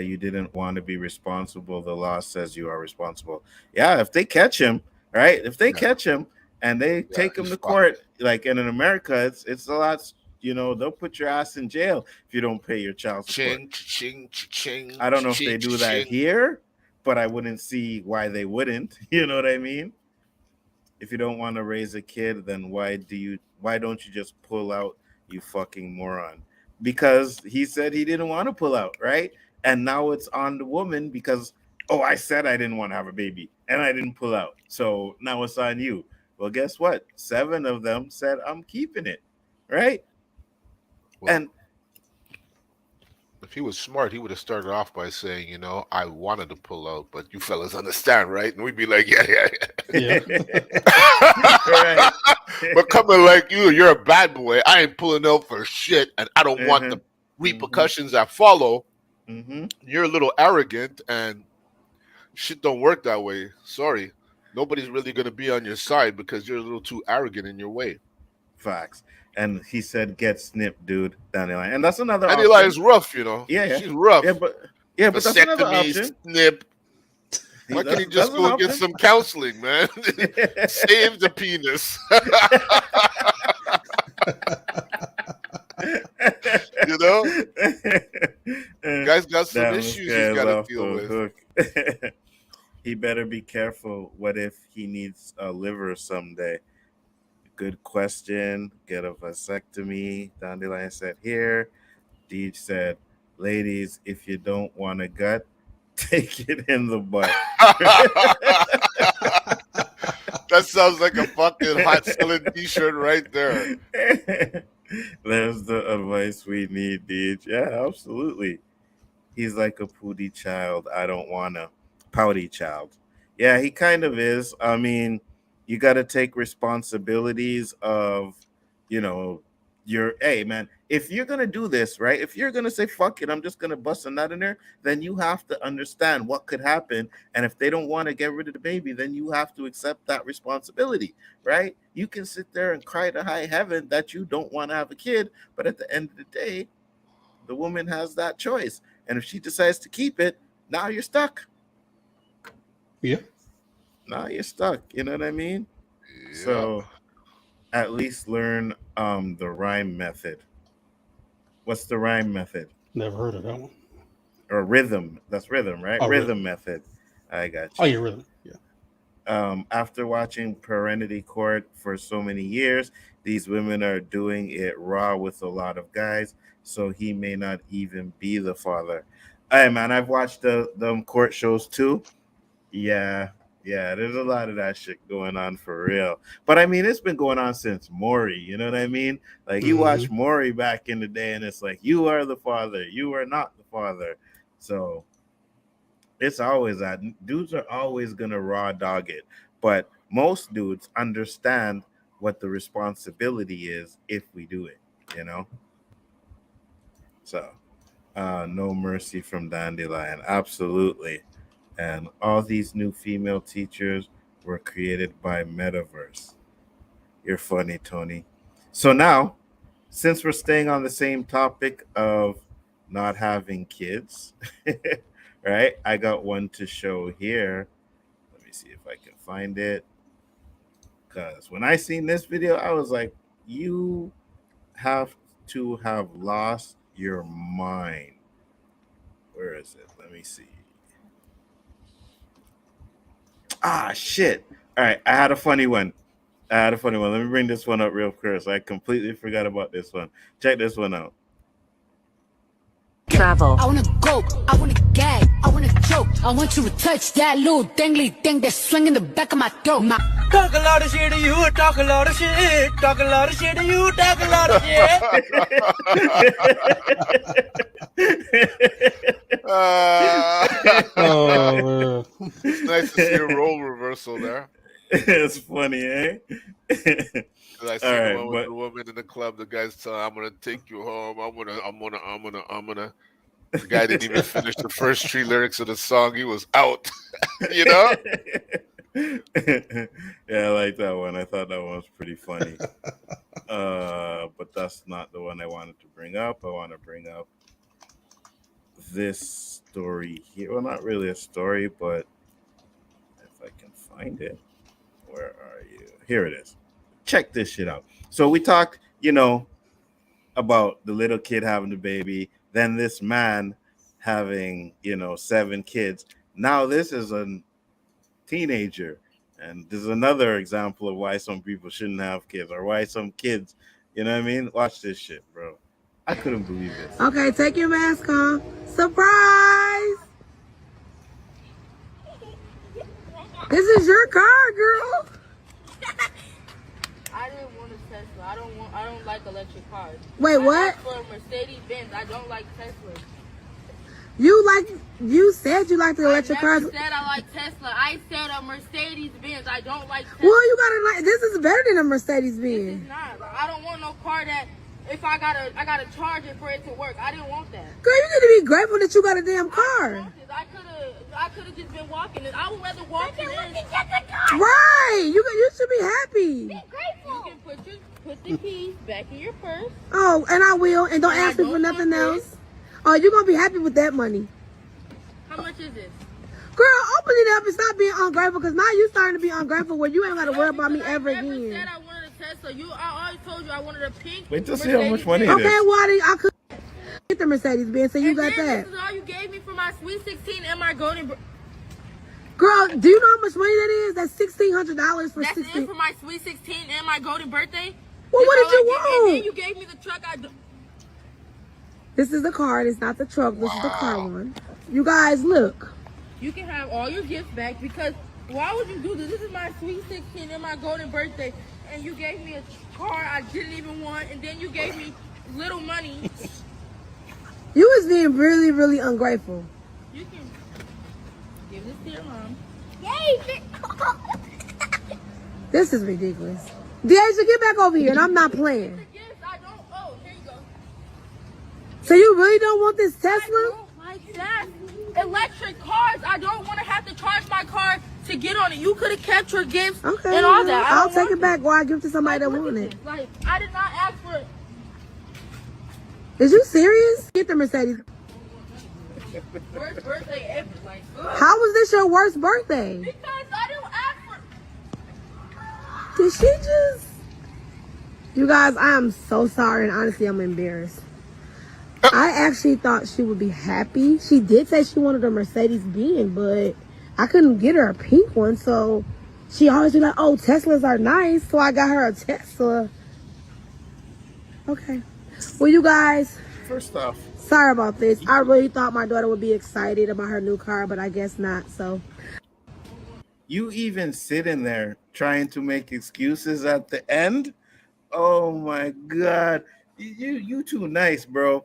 you didn't want to be responsible. The law says you are responsible. Yeah, if they catch him, right? If they catch him and they take him to court, like in America, it's a lot. They'll put your ass in jail if you don't pay your child support. I don't know if they do that here, but I wouldn't see why they wouldn't. You know what I mean? If you don't want to raise a kid, then why don't you just pull out, you fucking moron? Because he said he didn't want to pull out, right? And now it's on the woman because, I said I didn't want to have a baby and I didn't pull out. So now it's on you. Well, guess what? 7 of them said, I'm keeping it, right? Well, and if he was smart, he would have started off by saying, I wanted to pull out, but you fellas understand, right? And we'd be like, yeah. Right. But coming like you're a bad boy. I ain't pulling out for shit, and I don't want the repercussions that follow. You're a little arrogant, and shit don't work that way. Sorry. Nobody's really going to be on your side because you're a little too arrogant in your way. Facts. And he said, "Get snipped, dude." Down the line, and that's another. And Eli is rough, Yeah, she's rough. Yeah, but that's another option. Snip. Why can't he just go and get some counseling, man? Save the penis. Guys got some issues he's got to deal with. He better be careful. What if he needs a liver someday? Good question. Get a vasectomy. Dandelion said here. Deej said, ladies, if you don't want a gut, take it in the butt. That sounds like a fucking hot selling t-shirt right there. There's the advice we need, Deej. Yeah, absolutely. He's like a pooty child. I don't want a pouty child. Yeah, he kind of is. I mean, you got to take responsibilities of, hey, man, if you're going to do this, right? If you're going to say, fuck it, I'm just going to bust a nut in there, then you have to understand what could happen. And if they don't want to get rid of the baby, then you have to accept that responsibility, right? You can sit there and cry to high heaven that you don't want to have a kid. But at the end of the day, the woman has that choice. And if she decides to keep it, now you're stuck. Yeah. Now you're stuck. You know what I mean? Yeah. So at least learn the rhyme method. What's the rhyme method? Never heard of that one. Or rhythm. That's rhythm, right? Rhythm method. I got you. Oh, yeah, rhythm. Yeah. After watching Parental Court for so many years, these women are doing it raw with a lot of guys, so he may not even be the father. Hey, man, I've watched the court shows too. Yeah, there's a lot of that shit going on for real. But I mean, it's been going on since Maury, you know what I mean? Like you watch Maury back in the day and it's like, you are the father, you are not the father. So it's always that. Dudes are always going to raw dog it. But most dudes understand what the responsibility is if we do it, So No Mercy from Dandelion. Absolutely. And all these new female teachers were created by Metaverse. You're funny, Tony. So now, since we're staying on the same topic of not having kids, right? I got one to show here. Let me see if I can find it. Because when I seen this video, I was like, you have to have lost your mind. Where is it? Let me see. Ah, shit. All right. I had a funny one. Let me bring this one up real quick. I completely forgot about this one. Check this one out. Travel. I wanna go, I wanna gag, I wanna choke. I want you to touch that little dangly thing that's swinging the back of my throat. Talk a lot of shit to you, talk a lot of shit, talk a lot of shit to you, talk a lot of shit. It's nice to see a role reversal there. It's funny, eh? I see the one with the woman in the club. The guy's telling, "I'm gonna take you home. I'm gonna." The guy didn't even finish the first 3 lyrics of the song. He was out. You know? Yeah, I like that one. I thought that one was pretty funny. But that's not the one I wanted to bring up. I want to bring up this story here. Well, not really a story, but if I can find it. Where are you? Here it is. Check this shit out. So we talked, about the little kid having the baby, then this man having, 7 kids. Now this is a teenager. And this is another example of why some people shouldn't have kids or why some kids, you know what I mean? Watch this shit, bro. I couldn't believe this. Okay, take your mask off. Surprise! This is your car, girl. I didn't want a Tesla. I don't like electric cars. Wait, what? For a Mercedes-Benz, I don't like Tesla. You said you liked the electric cars. I said I like Tesla. I said a Mercedes-Benz. I don't like Tesla. Well, you gotta like. This is better than a Mercedes-Benz. This is not. I don't want no car that if I gotta charge it for it to work. I didn't want that. Girl, you need to be grateful that you got a damn car. I could have just been walking. I would rather walk than this. Right. You should be happy. Be grateful. You can put the keys back in your purse. Oh, and I will. And don't ask me for nothing else. Oh, you're gonna be happy with that money. How much is this? Girl, open it up and stop being ungrateful, because now you starting to be ungrateful where you ain't got to worry about me ever again. I said I wanted a Tesla. I always told you I wanted a pink. Wait to see how much money it is. Okay, well, I could get the Mercedes-Benz, so you got that. This is all you gave me for my Sweet 16 and my golden. Girl, do you know how much money that is? That's $1,600 for 16. That's it for my Sweet 16 and my golden birthday? Well, what did you want? And then you gave me the truck. This is the car. It's not the truck. This is the car one. You guys, look. You can have all your gifts back, because why would you do this? This is my Sweet 16 and my golden birthday, and you gave me a car I didn't even want, and then you gave me little money. You was being really, really ungrateful. You can give this to your mom. Yay! This is ridiculous. Deja, get back over here, and I'm not playing. Oh, here you go. So you really don't want this Tesla? I don't like that. Electric cars, I don't want to have to charge my car to get on it. You could have kept your gifts and all that. I'll take it back or I'll give it to somebody that want it. Like, I did not ask for it. Is you serious? Get the Mercedes. Worst birthday ever. Like, how was this your worst birthday? Because I didn't ask for it. Did she just... You guys, I am so sorry, and honestly, I'm embarrassed. I actually thought she would be happy. She did say she wanted a Mercedes-Benz, but I couldn't get her a pink one, so she always be like, oh, Teslas are nice, so I got her a Tesla. Okay. Well, you guys, first off, sorry about this. I really thought my daughter would be excited about her new car, but I guess not, so. You even sitting there trying to make excuses at the end? Oh, my God. You too nice, bro.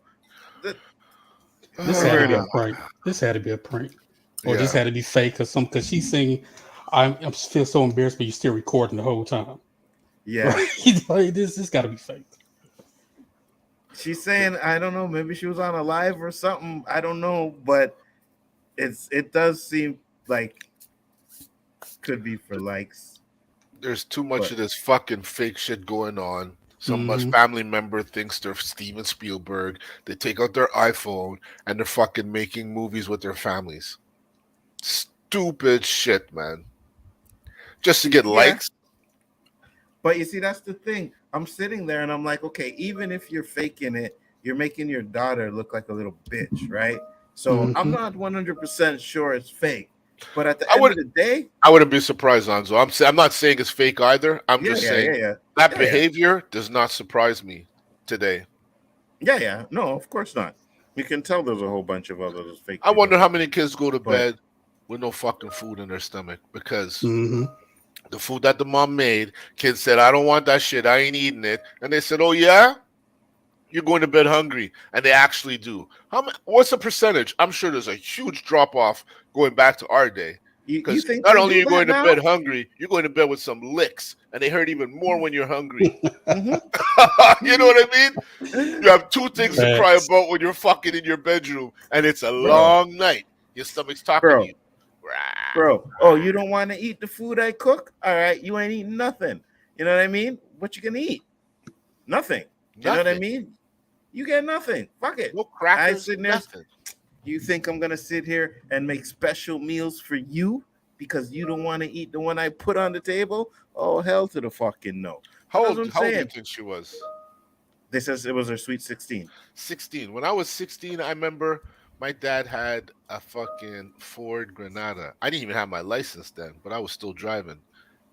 This had to be a prank. This had to be a prank, or this had to be fake or something. Because she's saying, "I feel so embarrassed," but you're still recording the whole time. Yeah, like, this got to be fake. She's saying, I don't know, maybe she was on a live or something. I don't know, but it does seem like could be for likes. There's too much of this fucking fake shit going on. Some family member thinks they're Steven Spielberg. They take out their iPhone and they're fucking making movies with their families. Stupid shit, man. Just to get likes. But you see, that's the thing. I'm sitting there and I'm like, okay, even if you're faking it, you're making your daughter look like a little bitch, right? So I'm not 100% sure it's fake. But at the end of the day, I wouldn't be surprised, Nzo. I'm not saying it's fake either. I'm just saying that behavior does not surprise me today. Yeah. No, of course not. You can tell there's a whole bunch of others fake. I wonder how many kids go to bed with no fucking food in their stomach because the food that the mom made, kids said, I don't want that shit. I ain't eating it. And they said, oh, yeah? You're going to bed hungry. And they actually do. What's the percentage? I'm sure there's a huge drop-off going back to our day. Because not only are you going to bed hungry, you're going to bed with some licks. And they hurt even more when you're hungry. You know what I mean? You have two things to cry about when you're fucking in your bedroom. And it's a long night. Your stomach's talking to you. Bro, oh, you don't want to eat the food I cook? All right, you ain't eating nothing. You know what I mean? What you gonna eat? Nothing. You know what I mean? You get nothing. Fuck it. No crackers, nothing. You think I'm gonna sit here and make special meals for you because you don't want to eat the one I put on the table? Oh, hell to the fucking no. How old do you think she was? They says it was her sweet 16. 16. When I was 16, I remember my dad had a fucking Ford Granada. I didn't even have my license then, but I was still driving.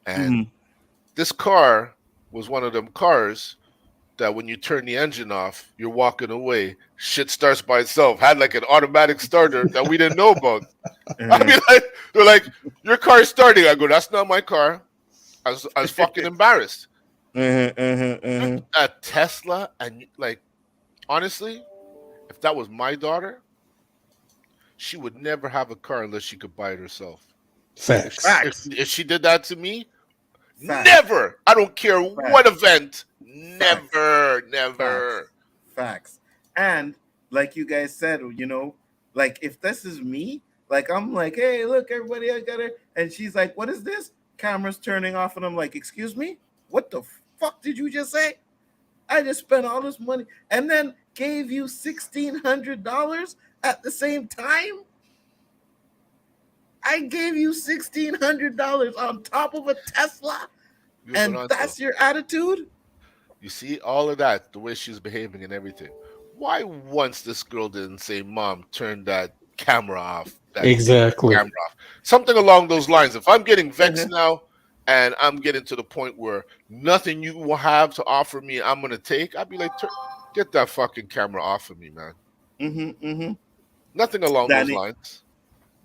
And this car was one of them cars that when you turn the engine off, you're walking away. Shit starts by itself. Had like an automatic starter that we didn't know about. I mean, they're like, your car is starting. I go, that's not my car. I was fucking embarrassed. A Tesla, and like, honestly, if that was my daughter, she would never have a car unless she could buy it herself. Facts. If she did that to me, never. I don't care what event. Never. Facts. And like you guys said, you know, like if this is me, like I'm like, hey, look, everybody, I got her. And she's like, what is this? Camera's turning off. And I'm like, excuse me? What the fuck did you just say? I just spent all this money and then gave you $1,600 at the same time. I gave you $1,600 on top of a Tesla, and that's your attitude? You see all of that, the way she's behaving and everything. Why once this girl didn't say, Mom, turn that camera off? Exactly. Camera off. Something along those lines. If I'm getting vexed now and I'm getting to the point where nothing you will have to offer me, I'm going to take, I'd be like, get that fucking camera off of me, man. Nothing along those lines.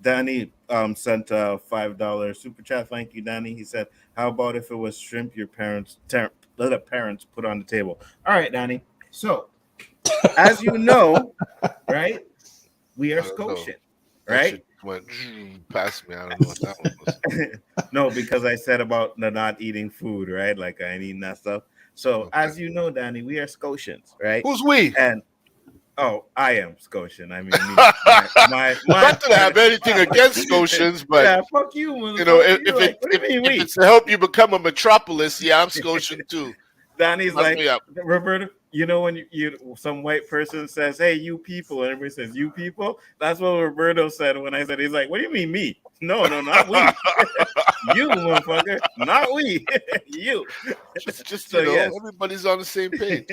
Danny sent a $5 super chat. Thank you, Danny. He said, how about if it was shrimp your parents put on the table? All right, Danny. So, as you know, right, we are Scotian, right? Went past me. I don't know what that one was. No, because I said about the not eating food, right? Like I ain't eating that stuff. So, as you know, Danny, we are Scotians, right? Who's we? And I am Scotian. I mean, my not that I have anything against Scotians, but yeah, fuck you. You know, if it's to help you become a metropolis, yeah, I'm Scotian too. Danny's like, Roberto, you know when you some white person says, "Hey, you people," and everybody says, "You people." That's what Roberto said when I said, he's like, "What do you mean me?" No, not we. You motherfucker, not we. You. Just so, everybody's on the same page.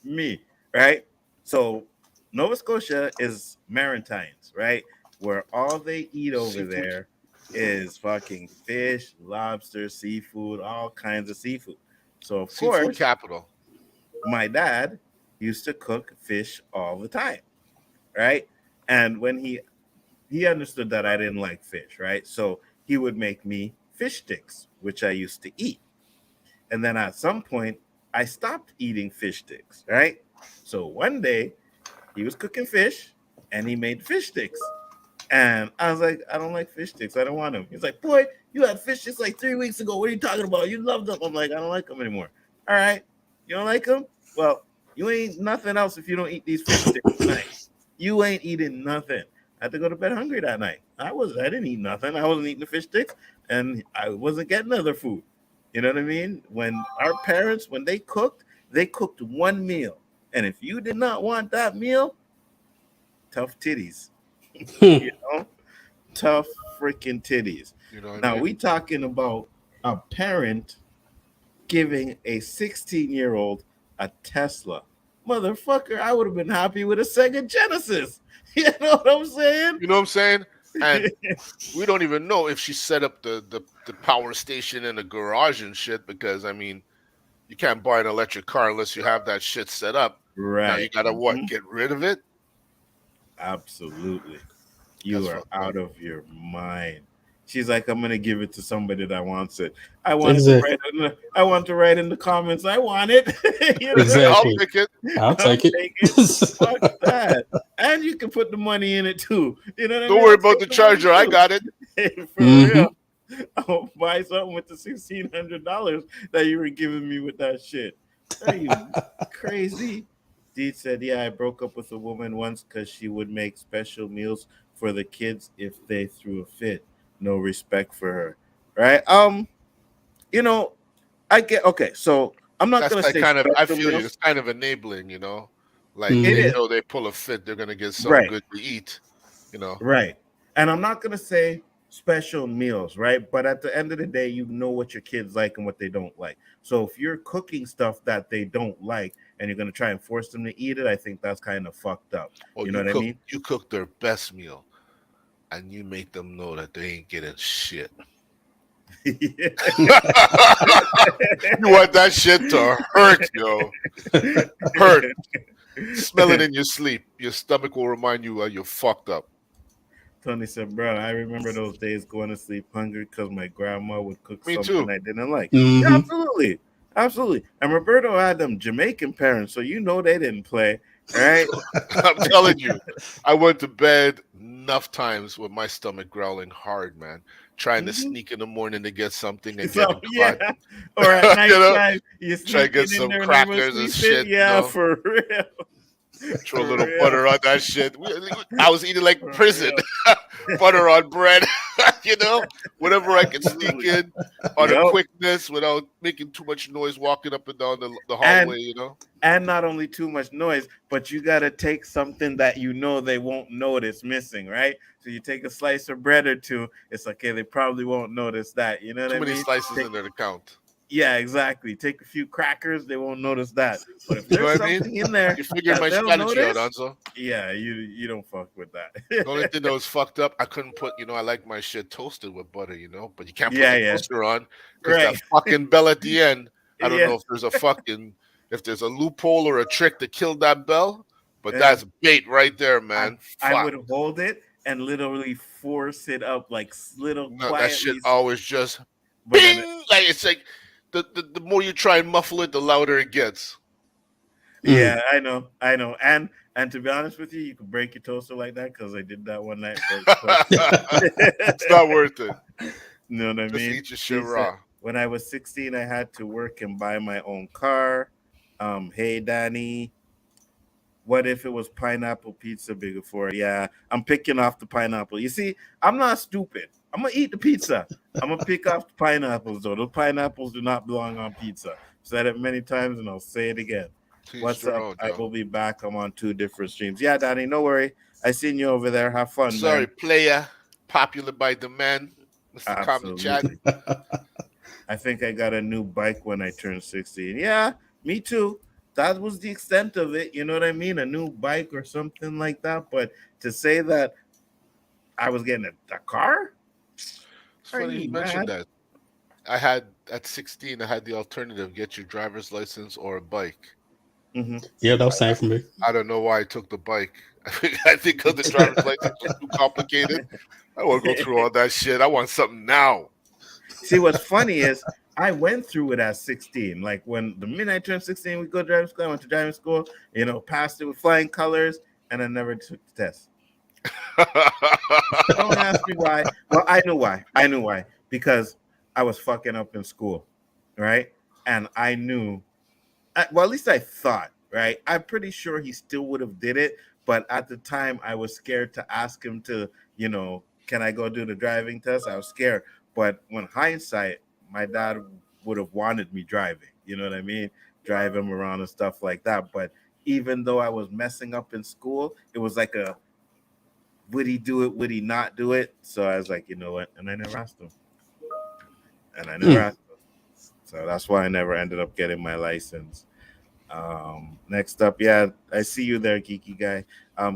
Me, right? So Nova Scotia is Maritimes, right? Where all they eat over there is fucking fish, lobster, seafood, all kinds of seafood. So of course, capital. My dad used to cook fish all the time, right? And when he understood that I didn't like fish, right? So he would make me fish sticks, which I used to eat. And then at some point, I stopped eating fish sticks, right? So one day, he was cooking fish, and he made fish sticks. And I was like, I don't like fish sticks. I don't want them. He's like, boy, you had fish sticks like 3 weeks ago. What are you talking about? You loved them. I'm like, I don't like them anymore. All right. You don't like them? Well, You ain't nothing else if you don't eat these fish sticks tonight. You ain't eating nothing. I had to go to bed hungry that night. I didn't eat nothing. I wasn't eating the fish sticks, and I wasn't getting other food. You know what I mean? When our parents, when they cooked one meal. And if you did not want that meal, tough titties. You know? Tough freaking titties. You know what now I mean? We talking about a parent giving a 16-year-old a Tesla. Motherfucker, I would have been happy with a Sega Genesis. You know what I'm saying? You know what I'm saying? And we don't even know if she set up the power station in a garage and shit, because I mean, you can't buy an electric car unless you have that shit set up. Right. Now you gotta what? Get rid of it? Absolutely. You That's are out of your mind. She's like, I'm gonna give it to somebody that wants it. I want to write in the comments. I want it. You know? Exactly. I'll take it. I'll take it. Fuck that. And you can put the money in it too. You know what I mean? Don't worry about the charger. I got it. For real. I'll buy something with the $1,600 that you were giving me with that shit. Are you crazy? Deed said, yeah, I broke up with a woman once because she would make special meals for the kids if they threw a fit. No respect for her. Right? You know, I get okay, so I'm not gonna say kind of, I feel meals. you. It's kind of enabling, you know. Like they know they pull a fit, they're gonna get something good to eat, you know. Right. And I'm not gonna say special meals, right? But at the end of the day, you know what your kids like and what they don't like. So if you're cooking stuff that they don't like and you're gonna try and force them to eat it, I think that's kind of fucked up. You know what I mean? You cook their best meal and you make them know that they ain't getting shit. You want that shit to hurt, yo. Hurt. Smell it in your sleep. Your stomach will remind you you're fucked up. Tony said, bro, I remember those days going to sleep hungry because my grandma would cook something I didn't like. Yeah, absolutely. Absolutely. And Roberto had them Jamaican parents, so you know they didn't play, right? I'm telling you, I went to bed enough times with my stomach growling hard, man. Trying to sneak in the morning to get something and get yeah. Or at night time, you try to get some crackers and shit. Yeah, for real. Throw a little butter on that shit. I was eating like prison. Butter on bread, you know, whatever I could sneak in on a quickness without making too much noise walking up and down the hallway, you know. And not only too much noise, but you got to take something that you know they won't notice missing, right? So you take a slice of bread or two, it's okay, they probably won't notice that, you know what I mean? Too many slices in there to count. Yeah, exactly. Take a few crackers, they won't notice that. But if there's something in there, you figured my strategy out, Nzo. Yeah, you don't fuck with that. The only thing that was fucked up, I couldn't put, you know, I like my shit toasted with butter, you know, but you can't put the toaster on because that fucking bell at the end. I don't know if there's if there's a loophole or a trick to kill that bell, but that's bait right there, man. I would hold it and literally force it up like little. No, that shit always just bing. Like it's like. The more you try and muffle it, the louder it gets. Yeah, I know. And to be honest with you, you can break your toaster like that because I did that one night. It's not worth it. You know what I mean? Eat your shit raw. When I was 16, I had to work and buy my own car. Hey, Danny. What if it was pineapple pizza bigger for? Yeah, I'm picking off the pineapple. You see, I'm not stupid. I'm going to eat the pizza. I'm going to pick off the pineapples, though. The pineapples do not belong on pizza. Said it many times, and I'll say it again. What's up? I will be back. I'm on 2 different streams. Yeah, Danny, no worry. I seen you over there. Have fun, Sorry, man. Player. Popular by demand. Mr. Comment Chat. I think I got a new bike when I turned 16. Yeah, me too. That was the extent of it. You know what I mean? A new bike or something like that. But to say that I was getting a car? It's funny you mentioned that. I had, at 16, I had the alternative, get your driver's license or a bike. Mm-hmm. Yeah, that was same for me. I don't know why I took the bike. I think because the driver's license was too complicated. I don't want to go through all that shit. I want something now. See, what's funny is I went through it at 16. Like when the minute I turned 16, we go to driving school. I went to driving school, you know, passed it with flying colors, and I never took the test. Don't ask me why. Well, I knew why. Because I was fucking up in school, right? And I knew, well, at least I thought right? I'm pretty sure he still would have did it, but at the time I was scared to ask him to, can I go do the driving test? I was scared. But when hindsight, my dad would have wanted me driving. You know what I mean? Drive him around and stuff like that. But even though I was messing up in school, it was like would he do it? Would he not do it? So I was like, you know what? And I never asked him. So that's why I never ended up getting my license. Next up, yeah, I see you there, geeky guy.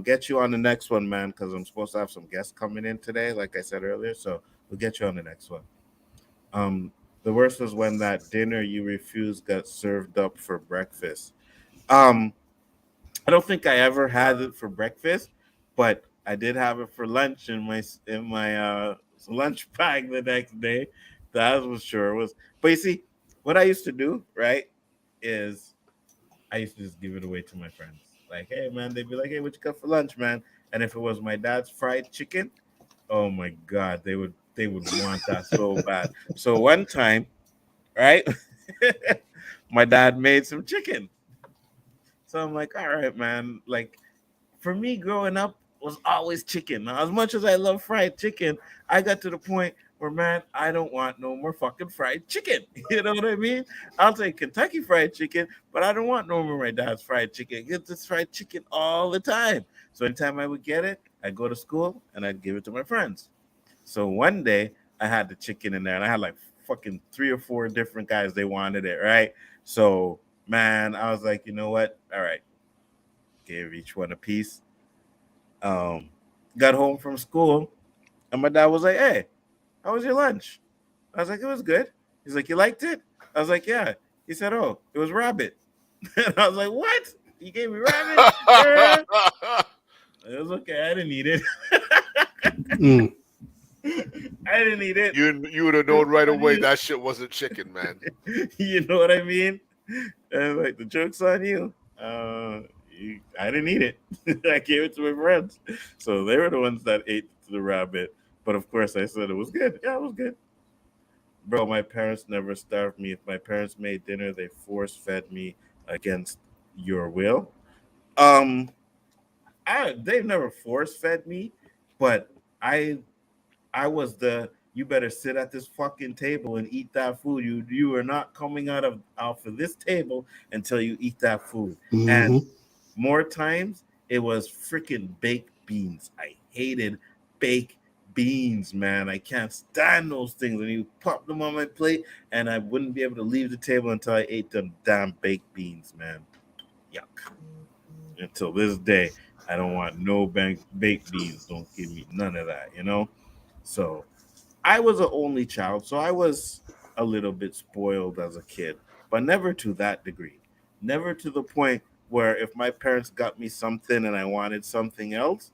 Get you on the next one, man, because I'm supposed to have some guests coming in today, like I said earlier. So we'll get you on the next one. The worst was when that dinner you refused got served up for breakfast. I don't think I ever had it for breakfast, but I did have it for lunch in my lunch bag the next day. That was sure was. But you see, what I used to do, right, is I used to just give it away to my friends. Like, hey man, they'd be like, hey, what you got for lunch, man? And if it was my dad's fried chicken, oh my god, they would want that so bad. So one time, right, my dad made some chicken. So I'm like, all right, man. Like, for me, growing up was always chicken. Now, as much as I love fried chicken, I got to the point where, man, I don't want no more fucking fried chicken. You know what I mean? I'll take Kentucky fried chicken, but I don't want no more my dad's fried chicken. I get this fried chicken all the time. So anytime I would get it, I'd go to school and I'd give it to my friends. So one day I had the chicken in there and I had like fucking 3 or 4 different guys. They wanted it, right? So, man, I was like, you know what? All right. Gave each one a piece. Got home from school and my dad was like, hey, how was your lunch? I was like, it was good. He's like, you liked it? I was like, yeah. He said, oh, it was rabbit. And I was like, what? You gave me rabbit? It was okay. I didn't eat it. I didn't eat it. You would have known right away that shit wasn't chicken, man. You know what I mean? And like, the joke's on you. I didn't eat it. I gave it to my friends. So they were the ones that ate the rabbit. But of course, I said it was good. Yeah, it was good. Bro, my parents never starved me. If my parents made dinner, they force fed me against your will. They've never force fed me, but I was you better sit at this fucking table and eat that food. You are not coming out of this table until you eat that food. Mm-hmm. And more times it was freaking baked beans. I hated baked beans, man. I can't stand those things. And you pop them on my plate and I wouldn't be able to leave the table until I ate them damn baked beans, man. Yuck. Until this day, I don't want no baked beans. Don't give me none of that, you know? So I was an only child, so I was a little bit spoiled as a kid, but never to that degree. Never to the point where if my parents got me something and I wanted something else,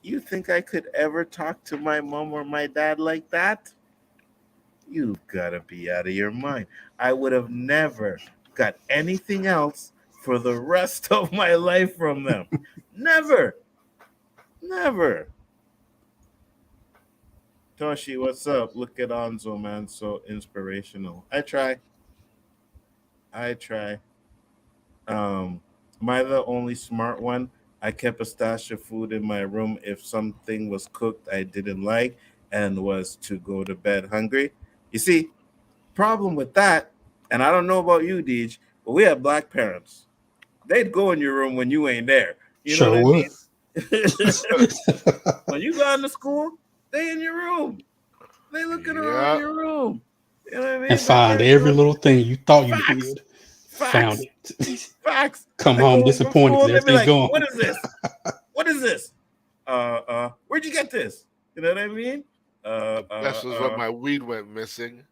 you think I could ever talk to my mom or my dad like that? You've got to be out of your mind. I would have never got anything else for the rest of my life from them. Never. Never. Toshi, what's up? Look at Nzo, man. So inspirational. I try. Am I the only smart one? I kept a stash of food in my room if something was cooked I didn't like and was to go to bed hungry. You see, problem with that, and I don't know about you, Deej, but we have black parents. They'd go in your room when you ain't there. You know what I mean? When you go into school, they in your room. They looking around your room. You know what I mean? And find every little thing you thought you hid. Found it. Facts. Come home disappointed. Everything's gone. What is this? What is this? Where'd you get this? You know what I mean? This was when my weed went missing.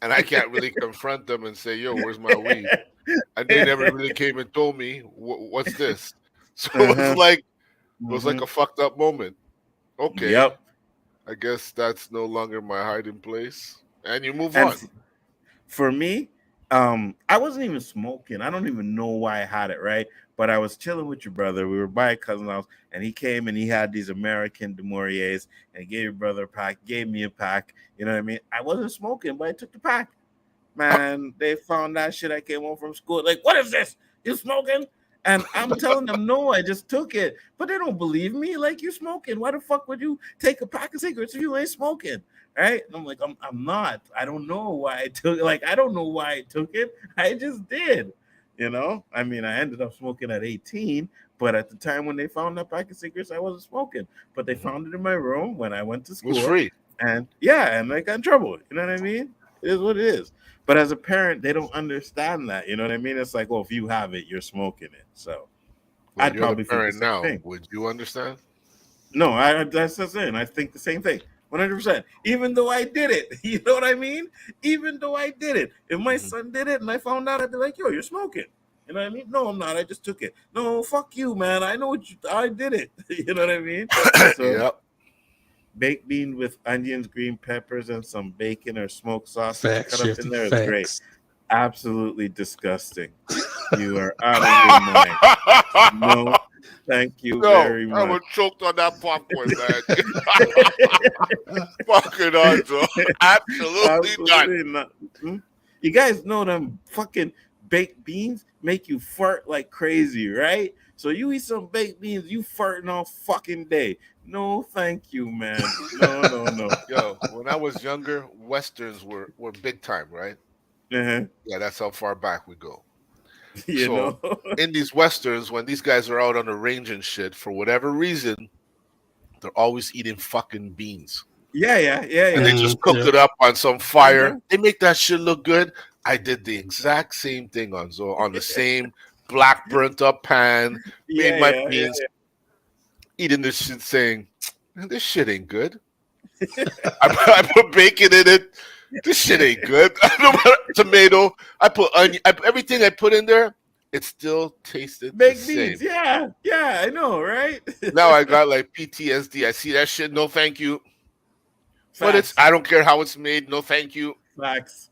And I can't really confront them and say, yo, where's my weed? And they never really came and told me, what's this? So it was like a fucked up moment. Okay. Yep. I guess that's no longer my hiding place. And you move on. For me, I wasn't even smoking. I don't even know why I had it, right? But I was chilling with your brother. We were by a cousin's house, and he came and he had these American Demoriers, and gave your brother a pack, gave me a pack. You know what I mean? I wasn't smoking, but I took the pack. Man, they found that shit. I came home from school. Like, what is this? You smoking? And I'm telling them, no, I just took it. But they don't believe me. Like, you smoking. Why the fuck would you take a pack of cigarettes if you ain't smoking? Right? And I'm like, I'm not. I don't know why I took it. Like, I don't know why I took it. I just did. You know? I mean, I ended up smoking at 18, but at the time when they found that pack of cigarettes, I wasn't smoking. But they found it in my room when I went to school. It was free. And yeah, and I got in trouble. You know what I mean? It is what it is. But as a parent, they don't understand that. You know what I mean? It's like, well, if you have it, you're smoking it. So well, I'd probably think the same now. thing. Would you understand? No, that's the thing. I think the same thing. 100%. Even though I did it. You know what I mean? Even though I did it. If my son did it and I found out, I'd be like, yo, you're smoking. You know what I mean? No, I'm not. I just took it. No, fuck you, man. I know what I did it. You know what I mean? So, yep. Baked bean with onions, green peppers, and some bacon or smoked sausage Facts, cut up in there is facts. great. Absolutely disgusting. You are out of your mind. No, thank you very much. I was choked on that popcorn, man. Fucking Nzo. Absolutely not. You guys know them fucking baked beans make you fart like crazy, right? So you eat some baked beans, you farting all fucking day. No, thank you, man. No. Yo, when I was younger, Westerns were big time, right? Uh-huh. Yeah, that's how far back we go. You know? In these Westerns, when these guys are out on the range and shit, for whatever reason, they're always eating fucking beans. Yeah. And they just cooked it up on some fire. They make that shit look good. I did the exact same thing on the same black burnt up pan. Made my beans. Eating this shit saying, man, this shit ain't good. I put bacon in it. This shit ain't good. Tomato. I put onion. Everything I put in there, it still tasted baked the beans. same. Yeah, I know, right? Now I got like PTSD. I see that shit. No, thank you. But I don't care how it's made. No, thank you. Facts.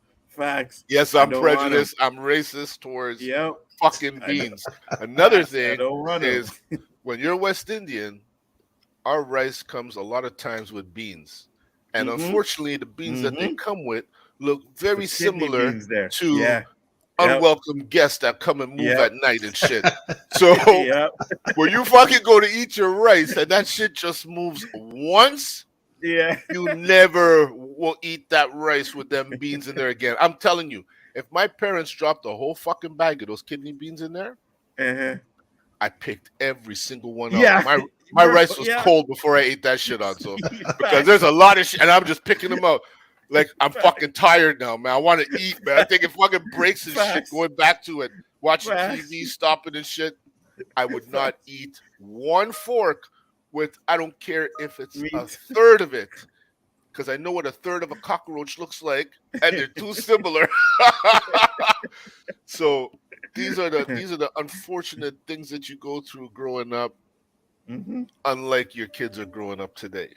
Yes, I'm prejudiced. I'm racist towards fucking beans. Another thing is when you're West Indian, our rice comes a lot of times with beans. And unfortunately, the beans that they come with look very similar to unwelcome guests that come and move at night and shit. So when you fucking go to eat your rice and that shit just moves once, you never will eat that rice with them beans in there again. I'm telling you, if my parents dropped a whole fucking bag of those kidney beans in there, I picked every single one out. My rice was cold before I ate that shit on. So because there's a lot of shit, and I'm just picking them out. Like I'm fucking tired now, man. I want to eat, man. I think it fucking breaks and shit going back to it, watching TV, stopping and shit. I would not eat one fork with. I don't care if it's a third of it, because I know what a third of a cockroach looks like, and they're too similar. So these are the unfortunate things that you go through growing up. Unlike your kids are growing up today.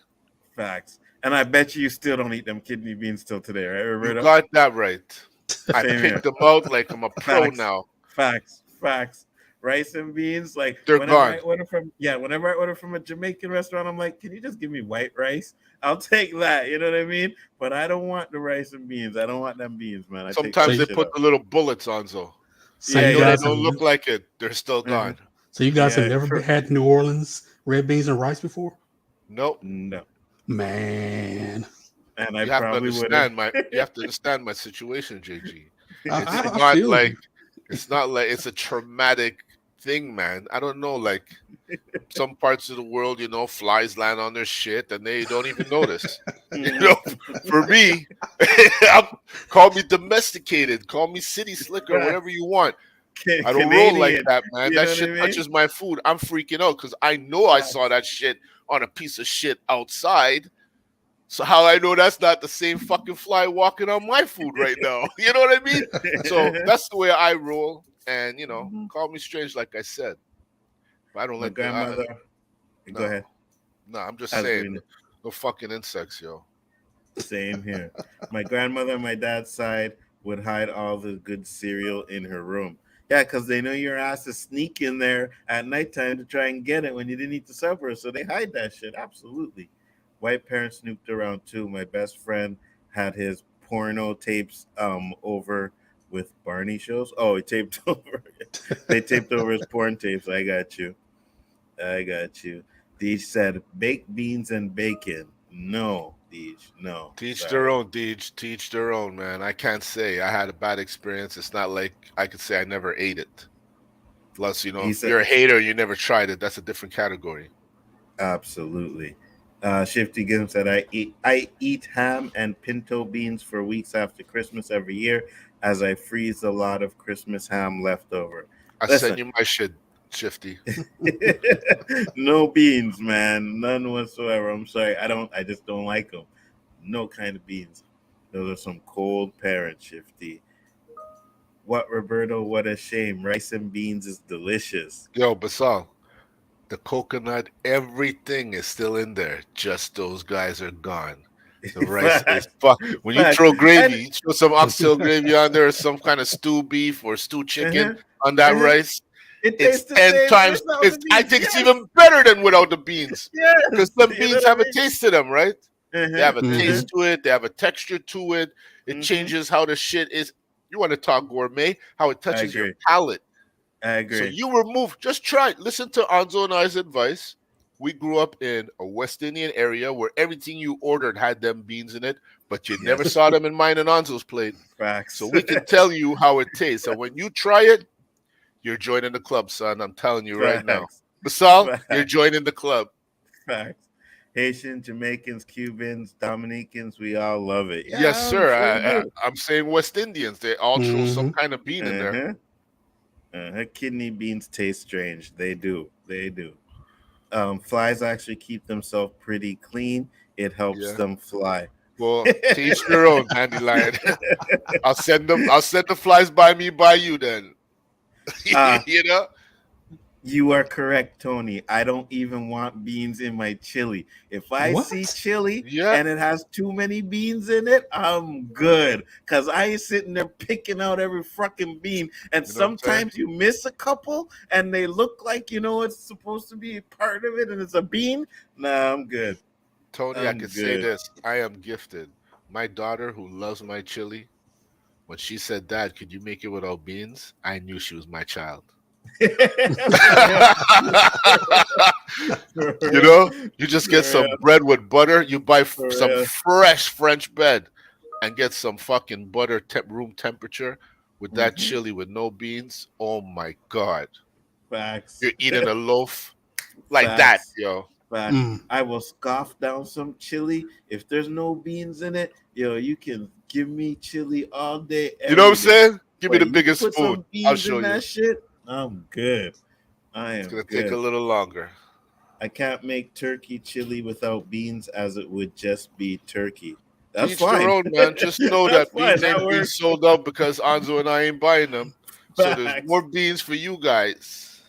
Facts. And I bet you still don't eat them kidney beans till today, right, Roberto? You got that right. I picked them out like I'm a pro now. Facts. Rice and beans, like they're whenever gone. Whenever I order from a Jamaican restaurant, I'm like, can you just give me white rice? I'll take that. You know what I mean? But I don't want the rice and beans. I don't want them beans, man. Sometimes they put the little bullets on, so they don't look like it. They're still gone. So you guys have never had New Orleans red beans and rice before? Nope. No. Man. And you have to understand you have to understand my situation, JG. It's not like it's a traumatic thing, man. I don't know, like some parts of the world, flies land on their shit and they don't even notice. For me, call me domesticated, call me city slicker, whatever you want. I don't roll like that, man. That shit touches my food. I'm freaking out because I know I saw that shit on a piece of shit outside. So how I know that's not the same fucking fly walking on my food right now? You know what I mean? So that's the way I roll. And, call me strange, like I said. But I don't like grandmother. Go ahead. No, I'm just saying. No fucking insects, yo. Same here. My grandmother on my dad's side would hide all the good cereal in her room. Yeah, because they know your ass is sneak in there at nighttime to try and get it when you didn't eat the supper. So they hide that shit. Absolutely. White parents snooped around too. My best friend had his porno tapes over with Barney shows. Oh, he taped over. They taped over his porn tapes. I got you. Deej said baked beans and bacon. No, Deej. No. Teach their own, Deej. Teach their own, man. I can't say I had a bad experience. It's not like I could say I never ate it. Plus, if you're a hater, you never tried it. That's a different category. Absolutely. Shifty Gibbs said, I eat ham and pinto beans for weeks after Christmas every year as I freeze a lot of Christmas ham leftover. I send you my shit, Shifty. No beans, man. None whatsoever. I'm sorry. I just don't like them. No kind of beans. Those are some cold parents, Shifty. What, Roberto? What a shame. Rice and beans is delicious. Yo, Basal, the coconut, everything is still in there. Just those guys are gone. The rice is fuck. When you throw gravy, you throw some oxtail gravy on there, or some kind of stew beef or stew chicken on that rice. It's 10 times. I think it's even better than without the beans. Because some beans have a taste to them, right? They have a taste to it. They have a texture to it. It changes how the shit is. You want to talk gourmet? How it touches your palate. I agree. So you remove. Just try it. Listen to Nzo and I's advice. We grew up in a West Indian area where everything you ordered had them beans in it, but you never saw them in mine and Anzo's plate. Facts. So we can tell you how it tastes. And when you try it, you're joining the club, son. I'm telling you right now. Basal, you're joining the club. Facts. Haitians, Jamaicans, Cubans, Dominicans, we all love it. Yeah, yes, sir. I'm saying West Indians. They all throw some kind of bean in there. Kidney beans taste strange. They do. Flies actually keep themselves pretty clean. It helps them fly. Well, teach your own, Dandelion. I'll send the flies by me, by you then. You are correct, Tony. I don't even want beans in my chili. If I see chili and it has too many beans in it, I'm good. Because I ain't sitting there picking out every fucking bean. And sometimes you miss a couple and they look like, it's supposed to be part of it and it's a bean. Nah, I'm good. Tony, I can say this. I am gifted. My daughter, who loves my chili, when she said, "Dad, could you make it without beans?" I knew she was my child. You just get some bread with butter. You buy some fresh French bread and get some fucking butter room temperature with that chili with no beans. Oh my God. Facts. You're eating a loaf like that, yo. I will scoff down some chili. If there's no beans in it, you can give me chili all day. You know what I'm saying? Give me the biggest spoon. I'll show you. That shit, I'm good. It's going to take a little longer. I can't make turkey chili without beans as it would just be turkey. That's Each fine. their own, man. Just know that beans ain't being sold out because Nzo and I ain't buying them. So there's more beans for you guys.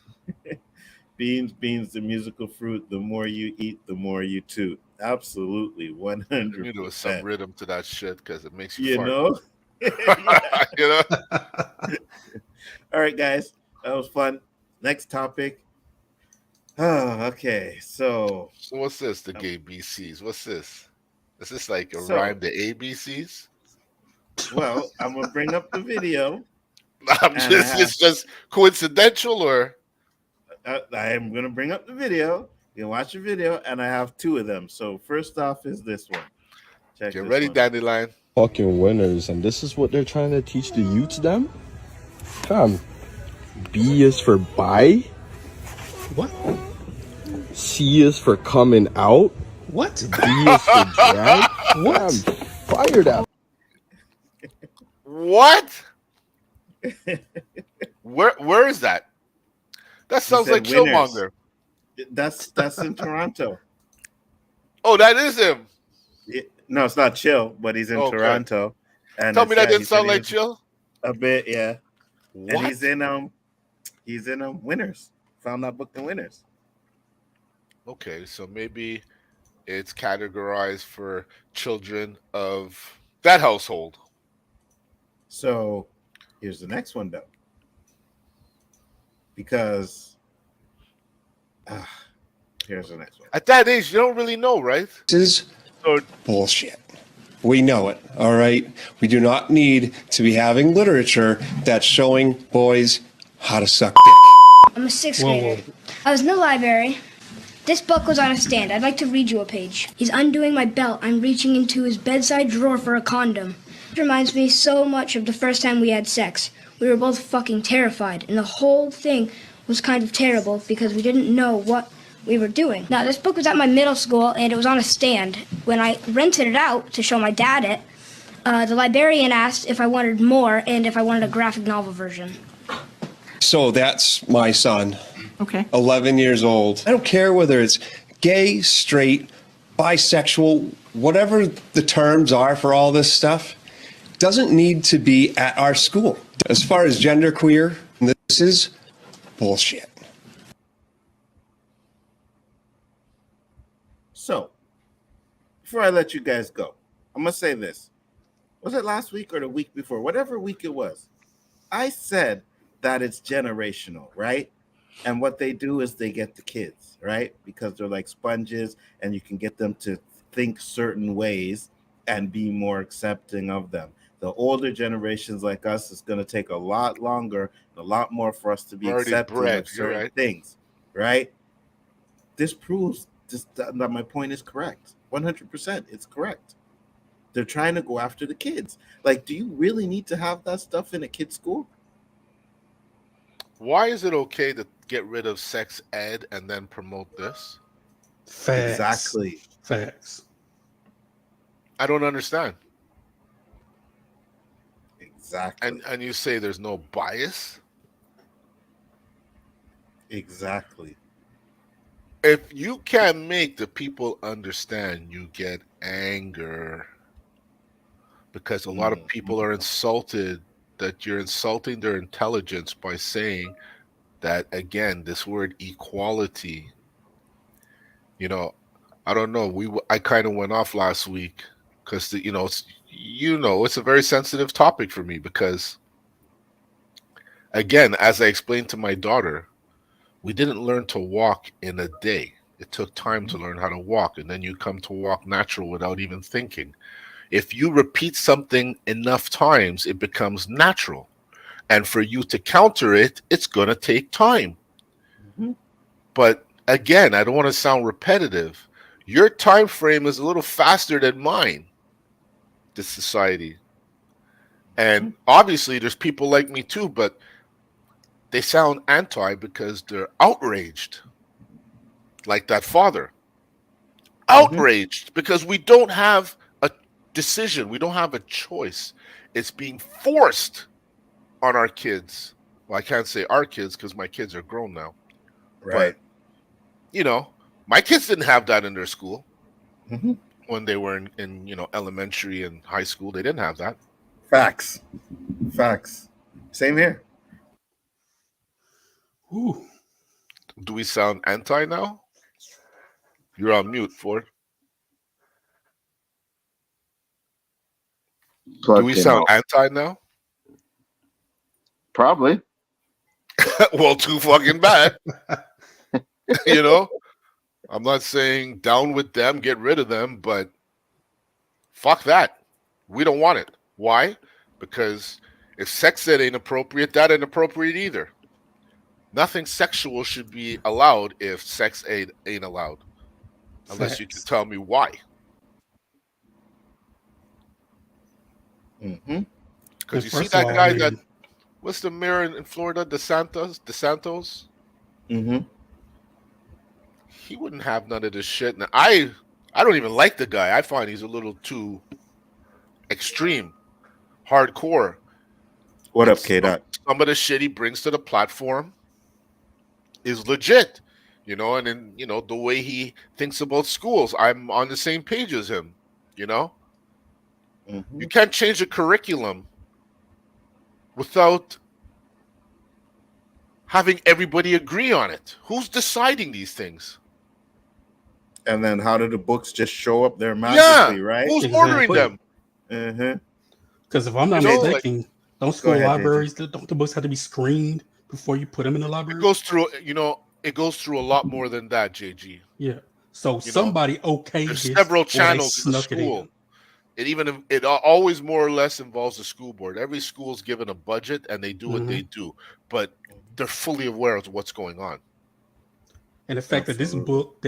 Beans, the musical fruit. The more you eat, the more you toot. Absolutely, 100%. There was some rhythm to that shit because it makes you fart. All right, guys. That was fun. Next topic. Oh, okay. So what's this? The GayBC's. What's this? Is this like a rhyme to ABCs? Well, I'm gonna bring up the video. It's just coincidental, or I am gonna bring up the video. You can watch the video, and I have two of them. So first off is this one. Get ready, Dandelion. Fucking winners, and this is what they're trying to teach the youths them? Fam, B is for buy. What? C is for coming out. What? D is for drag. What? I'm fired up. What? Where is that? That sounds like Chillmonger. That's in Toronto. Oh, that is him. No, it's not Chill, but he's in Toronto. And tell me that didn't sound like Chill. A bit, yeah. What? And he's in Winners. Found Not Booked in Winners. Okay, so maybe it's categorized for children of that household. So here's the next one, though. Because here's the next one. At that age, you don't really know, right? This is bullshit. We know it, all right? We do not need to be having literature that's showing boys how to suck dick. I'm a sixth grader. I was in the library. This book was on a stand. I'd like to read you a page. He's undoing my belt. I'm reaching into his bedside drawer for a condom. It reminds me so much of the first time we had sex. We were both fucking terrified, and the whole thing was kind of terrible because we didn't know what we were doing. Now, this book was at my middle school, and it was on a stand. When I rented it out to show my dad it, the librarian asked if I wanted more and if I wanted a graphic novel version. So that's my son. Okay. 11 years old. I don't care whether it's gay, straight, bisexual, whatever the terms are for all this stuff, doesn't need to be at our school. As far as genderqueer, this is bullshit. So, before I let you guys go, I'm going to say this. Was it last week or the week before? Whatever week it was. I said that it's generational, right? And what they do is they get the kids, right? Because they're like sponges and you can get them to think certain ways and be more accepting of them. The older generations like us, it's going to take a lot longer, a lot more for us to be accepting of certain things, right? This proves that my point is correct. 100%, it's correct. They're trying to go after the kids. Like, do you really need to have that stuff in a kid's school? Why is it okay to get rid of sex ed and then promote this? Facts. Exactly. Facts. I don't understand. Exactly. And you say there's no bias? Exactly. If you can't make the people understand, you get anger. Because a lot of people are insulted that you're insulting their intelligence by saying that, again, this word equality, you know, I don't know. I kind of went off last week because, it's a very sensitive topic for me because, again, as I explained to my daughter, we didn't learn to walk in a day. It took time to learn how to walk, and then you come to walk natural without even thinking. If you repeat something enough times, it becomes natural. And for you to counter it, it's going to take time. Mm-hmm. But again, I don't want to sound repetitive. Your time frame is a little faster than mine, this society. And obviously there's people like me too, but they sound anti because they're outraged. Like that father. Outraged because we don't have a decision. We don't have a choice. It's being forced on our kids. Well, I can't say our kids because my kids are grown now. Right. But, my kids didn't have that in their school. Mm-hmm. When they were in elementary and high school. They didn't have that. Facts. Same here. Ooh. Do we sound anti now? You're on mute, Ford. Do we sound anti now? Probably. Well, too fucking bad. I'm not saying down with them, get rid of them, but fuck that. We don't want it. Why? Because if sex ed ain't appropriate, that ain't appropriate either. Nothing sexual should be allowed if sex ed ain't allowed. Unless you can tell me why. Mm-hmm. Because you see that guy that, what's the mayor in Florida, DeSantos? Mm-hmm. He wouldn't have none of this shit. Now, I don't even like the guy. I find he's a little too extreme, hardcore. What up, K-Dot? Some of the shit he brings to the platform is legit, and then, the way he thinks about schools, I'm on the same page as him, Mm-hmm. You can't change the curriculum without having everybody agree on it. Who's deciding these things? And then how do the books just show up there magically, right? Who's ordering them? Mm-hmm. Because if I'm not mistaken, don't school libraries, don't the books have to be screened before you put them in the library? It goes through a lot more than that, JG. Yeah. So somebody okayed there's this, several channels in the snuck it school. in. It always more or less involves the school board. Every school's given a budget and they do what they do, but they're fully aware of what's going on. And the fact that this book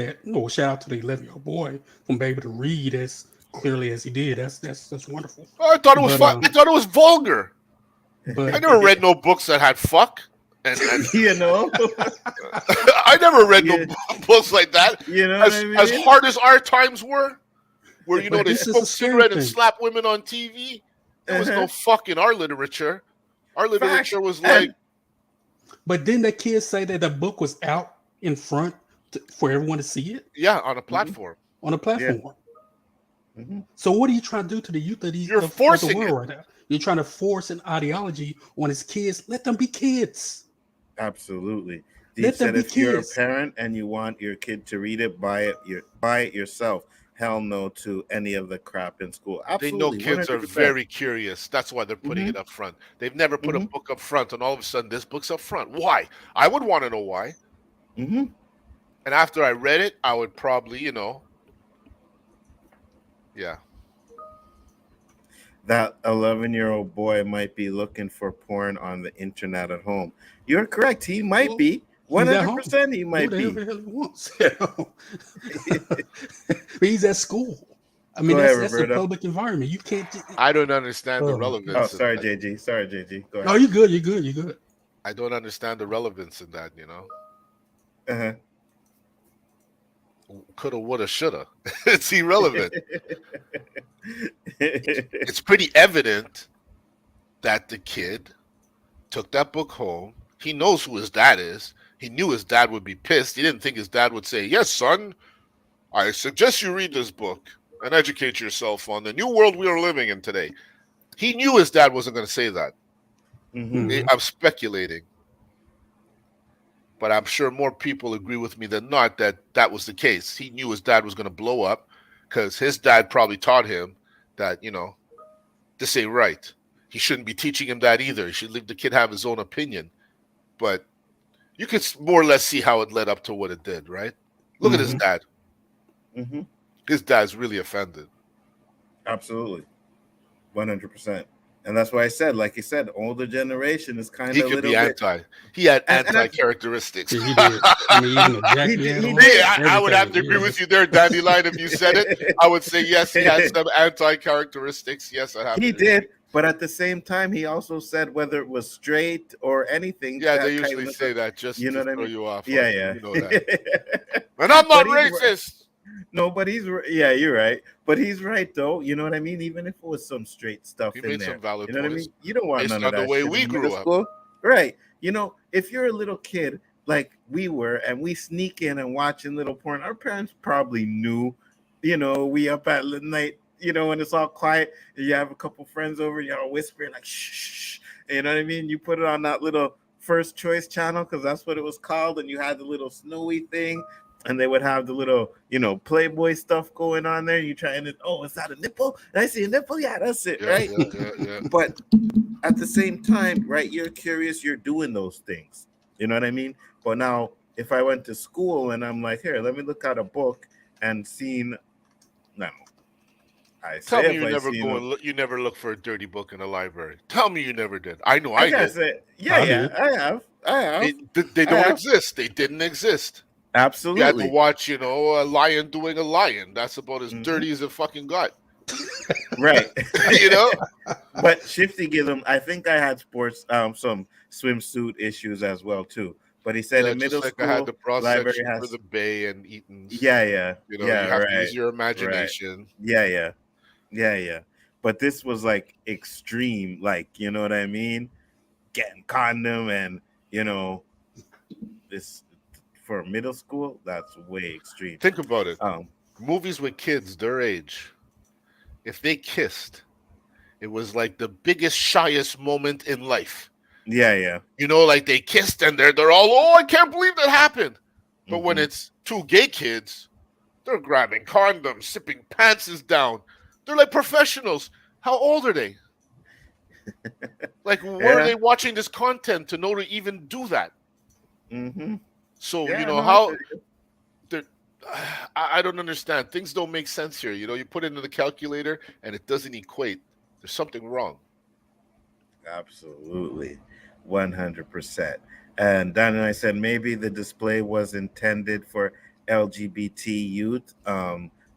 shout out to the 11-year-old boy from being able to read as clearly as he did, that's wonderful. I thought it was fun. I thought it was vulgar. But I never read no books that had fuck. And you know, I never read no books like that. You know, as hard as our times were, where they smoke cigarette and slap women on TV. There was no fuck in our literature. Our literature was like. But didn't the kids say that the book was out in front for everyone to see it? Yeah, on a platform. On a platform. Yeah. So what are you trying to do to the youth of the world right now? You're trying to force an ideology on his kids. Let them be kids. Absolutely. He said if you're a parent and you want your kid to read it, buy it yourself. Hell no to any of the crap in school. Absolutely. They know kids 100%. Are very curious. That's why they're putting it up front. They've never put a book up front, and all of a sudden this book's up front. Why? I would want to know why. And after I read it, I would probably, that 11-year-old boy might be looking for porn on the internet at home. You're correct. He might be. 100% he might be. Whatever the hell he wants. He's at school. I mean, that's a public environment. You can't. I don't understand the relevance. Oh, sorry, JG. Go ahead. Oh, you're good. You're good. I don't understand the relevance in that, Coulda, woulda, shoulda. It's irrelevant. It's pretty evident that the kid took that book home. He knows who his dad is. He knew his dad would be pissed. He didn't think his dad would say, "Yes, son, I suggest you read this book and educate yourself on the new world we are living in today." He knew his dad wasn't going to say that. I'm speculating. But I'm sure more people agree with me than not that was the case. He knew his dad was going to blow up because his dad probably taught him that, this ain't right. He shouldn't be teaching him that either. He should leave the kid have his own opinion. But you can more or less see how it led up to what it did, right? Look at his dad. His dad's really offended. Absolutely. 100%. And that's why I said, like you said, older generation is kind of a little bit. He had anti-characteristics. He did. I would have to agree with you there, Dandelion. If you said it, I would say yes, he had some anti-characteristics. Yes, I have. He did. But at the same time, he also said whether it was straight or anything. Yeah, they usually say that just to throw you off. Yeah. You know that. And I'm not racist. No, but you're right. But he's right, though. You know what I mean? Even if it was some straight stuff he in made there. Some valid you know what I mean? You don't want none of that the way shit we in grew up. School. Right. If you're a little kid like we were and we sneak in and watching little porn, our parents probably knew, we up at night, when it's all quiet and you have a couple friends over, y'all whispering like, shh, you know what I mean? You put it on that little first choice channel because that's what it was called. And you had the little snowy thing. And they would have the little, Playboy stuff going on there. You trying to, is that a nipple? Did I see a nipple? Yeah, that's it, right? Yeah. But at the same time, right, you're curious, you're doing those things. You know what I mean? But now, if I went to school and I'm like, here, let me look at a book and Tell me you never look for a dirty book in a library. Tell me you never did. I know I did. I have. They don't exist. They didn't exist. Absolutely. You had to watch, a lion doing a lion. That's about as dirty as it fucking got. Right. But Shifty gives him, I think I had some swimsuit issues as well, too. But he said in middle school, I had the library has for the Bay and Eaton's. Yeah. You have to use your imagination. Right. Yeah. But this was like extreme, like, you know what I mean? Getting condom and, this. For middle school, that's way extreme. Think about it. Movies with kids their age, if they kissed, it was like the biggest, shyest moment in life. Yeah. Like they kissed and they're all, I can't believe that happened. But when it's two gay kids, they're grabbing condoms, sipping pantses down. They're like professionals. How old are they? Like, where are they watching this content to know to even do that? So I don't understand. Things don't make sense here. You put it into the calculator and it doesn't equate. There's something wrong. Absolutely. 100%. And Dan and I said maybe the display was intended for LGBT youth.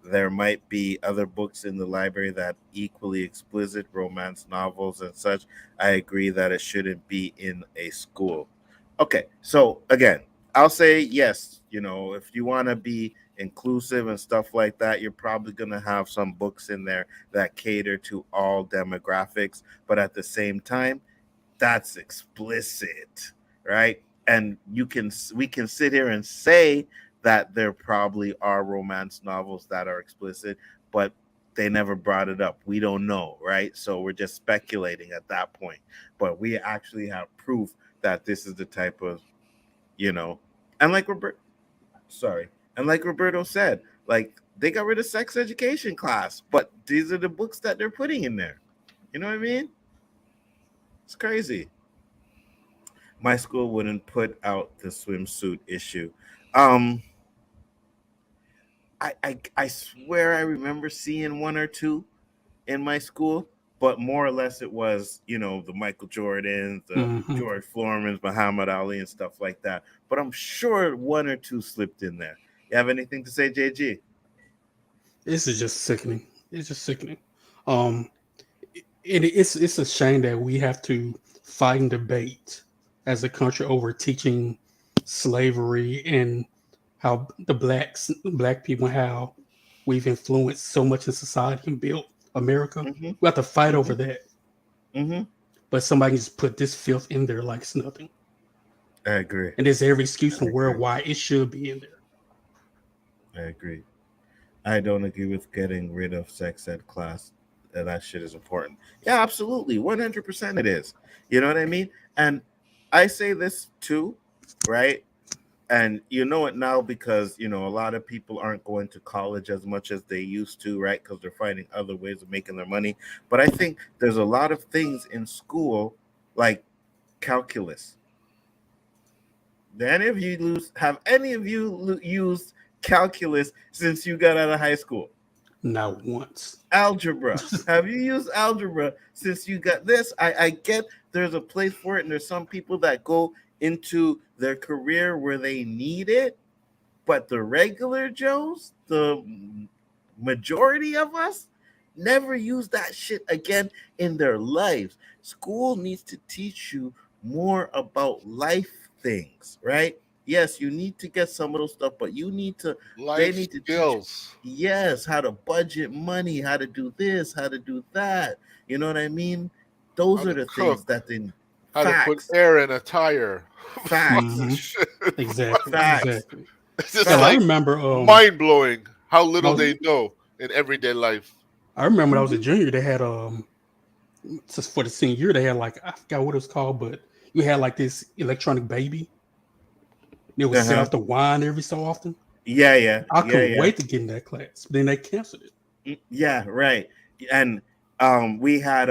There might be other books in the library that equally explicit romance novels and such. I agree that it shouldn't be in a school. Okay, so again, I'll say yes. If you want to be inclusive and stuff like that, you're probably going to have some books in there that cater to all demographics, but at the same time, that's explicit, right? And we can sit here and say that there probably are romance novels that are explicit, but they never brought it up. We don't know, right? So we're just speculating at that point. But we actually have proof that this is the type of, and like Roberto said, like they got rid of sex education class, but these are the books that they're putting in there. You know what I mean? It's crazy. My school wouldn't put out the swimsuit issue. I swear I remember seeing one or two in my school, but more or less it was, the Michael Jordans, the George Foreman's, Muhammad Ali, and stuff like that. But I'm sure one or two slipped in there. You have anything to say, JG? This is just sickening. It's just sickening. It's a shame that we have to fight and debate as a country over teaching slavery and how the black people, how we've influenced so much in society and built America. We have to fight over that. But somebody just put this filth in there like it's nothing. I agree. And there's every excuse in the world why it should be in there. I agree. I don't agree with getting rid of sex ed class. That shit is important. Yeah, absolutely. 100% it is. You know what I mean? And I say this too, right? And you know it now because, a lot of people aren't going to college as much as they used to, right? Because they're finding other ways of making their money. But I think there's a lot of things in school like calculus. Have any of you used calculus since you got out of high school? Not once. Algebra. Have you used algebra since you got this? I get there's a place for it, and there's some people that go into their career where they need it, but the regular Joes, the majority of us, never use that shit again in their lives. School needs to teach you more about life things, right? Yes, you need to get some of those stuff, but they need to skills. Teach, yes, how to budget money, how to do this, how to do that. You know what I mean? Those are the things that they how to put air in a tire. Facts. Exactly. Facts. Exactly. It's just like I remember mind blowing how little they know in everyday life. I remember when I was a junior, they had just for the senior year, they had like I forgot what it was called, but you had like this electronic baby. It would set off the wine every so often. Yeah. I couldn't wait to get in that class. But then they canceled it. Yeah, right. And we had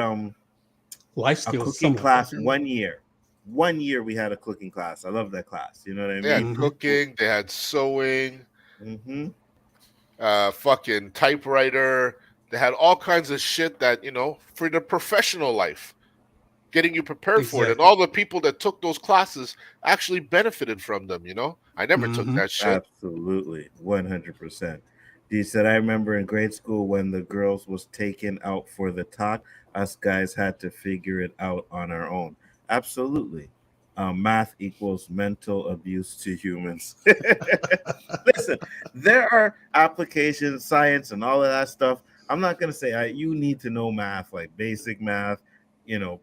life skills cooking class 1 year. 1 year we had a cooking class. I love that class. You know what I mean? They had cooking, they had sewing, fucking typewriter. They had all kinds of shit that, for the professional life, getting you prepared for it. And all the people that took those classes actually benefited from them, I never took that shit. Absolutely. 100%. He said, I remember in grade school when the girls was taken out for the talk, us guys had to figure it out on our own. Absolutely. Math equals mental abuse to humans. Listen, there are applications, science, and all of that stuff. I'm not going to say you need to know math, like basic math,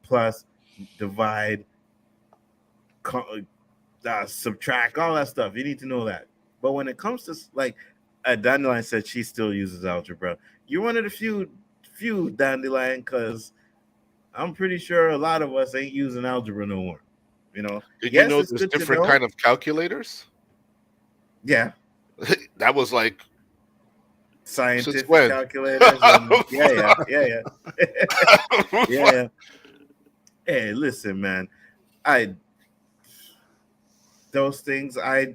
plus, divide, subtract, all that stuff. You need to know that. But when it comes to like Dandelion said, she still uses algebra. You're one of the few Dandelion, because I'm pretty sure a lot of us ain't using algebra no more. Did you know there's different kind of calculators? Yeah. That was like scientific calculators. Yeah. Yeah. Hey, listen, man. Those things I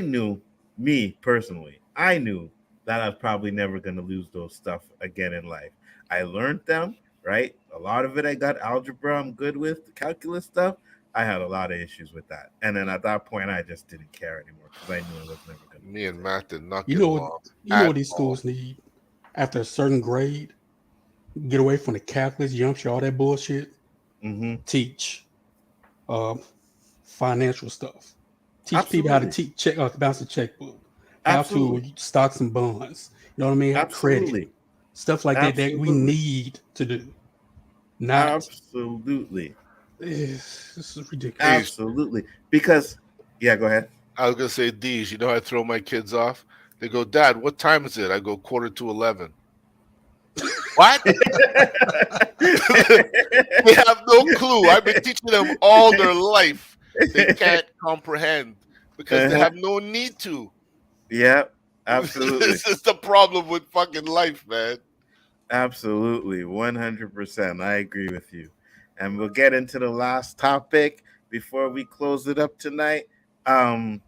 knew me personally, I knew that I was probably never going to lose those stuff again in life. I learned them, right? A lot of it I got algebra I'm good with, the calculus stuff. I had a lot of issues with that. And then at that point, I just didn't care anymore because I knew I was never going to. Me and Matt did not You get know along. what? You know what these schools need after a certain grade. Get away from the calculus, geometry, all that bullshit. Mm-hmm. Teach financial stuff. Teach people how to bounce a checkbook, how to stocks and bonds. You know what I mean? Credit, stuff like that we need to do. Not absolutely. This is ridiculous. Absolutely, because go ahead. I was gonna say, D's. You know, I throw my kids off. They go, Dad, what time is it? I go 11:15. What? They have no clue. I've been teaching them all their life. They can't comprehend because they have no need to. Yeah, absolutely. This is the problem with fucking life, man. Absolutely, 100%. I agree with you. And we'll get into the last topic before we close it up tonight. Have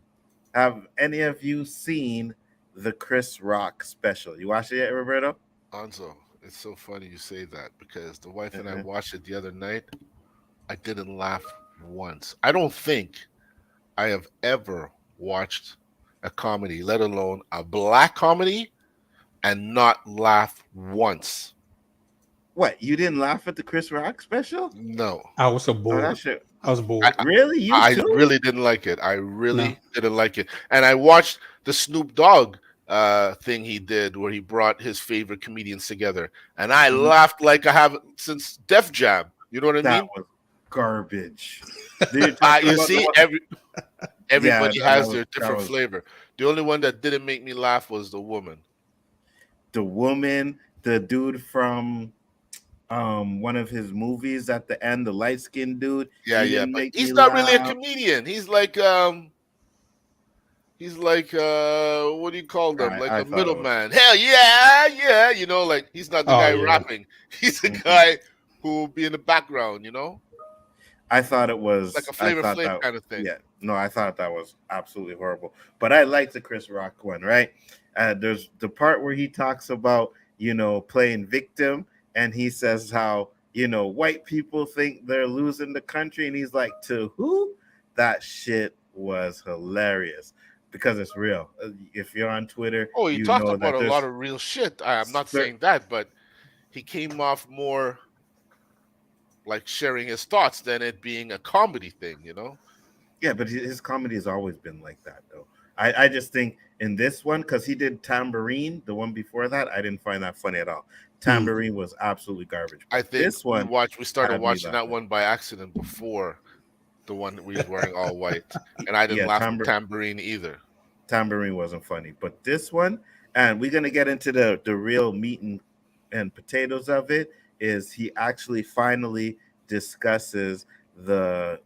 any of you seen the Chris Rock special? You watched it yet, Roberto? Nzo, it's so funny you say that because the wife and I watched it the other night. I didn't laugh once. I don't think I have ever watched a comedy, let alone a black comedy, and not laugh once. What? You didn't laugh at the Chris Rock special? No. I was so bored. I was bored. Really? I really didn't like it. I really didn't like it. And I watched the Snoop Dogg thing he did where he brought his favorite comedians together. And I laughed like I haven't since Def Jam. You know what I mean? That was garbage. You see, everybody has their different flavor. The only one that didn't make me laugh was the woman. The woman, the dude from one of his movies at the end, the light-skinned dude. Yeah, but he's not really a comedian. He's like what do you call them? Like a middleman. Hell yeah, you know, like he's not the guy rapping. He's the guy who will be in the background, you know? I thought it was like a Flavor Flav kind of thing. Yeah, no, I thought that was absolutely horrible. But I liked the Chris Rock one, right? There's the part where he talks about, playing victim, and he says how, white people think they're losing the country, and he's like, to who? That shit was hilarious because it's real. If you're on Twitter, he talked about a lot of real shit. I'm not saying that, but he came off more like sharing his thoughts than it being a comedy thing, Yeah, but his comedy has always been like that, though. I just think in this one, because he did Tambourine, the one before that, I didn't find that funny at all. Tambourine was absolutely garbage. I think this one we started watching that one by accident before the one that we was wearing all white, and I didn't laugh at Tambourine either. Tambourine wasn't funny, but this one, and we're gonna get into the real meat and potatoes of it. Is he actually finally discusses the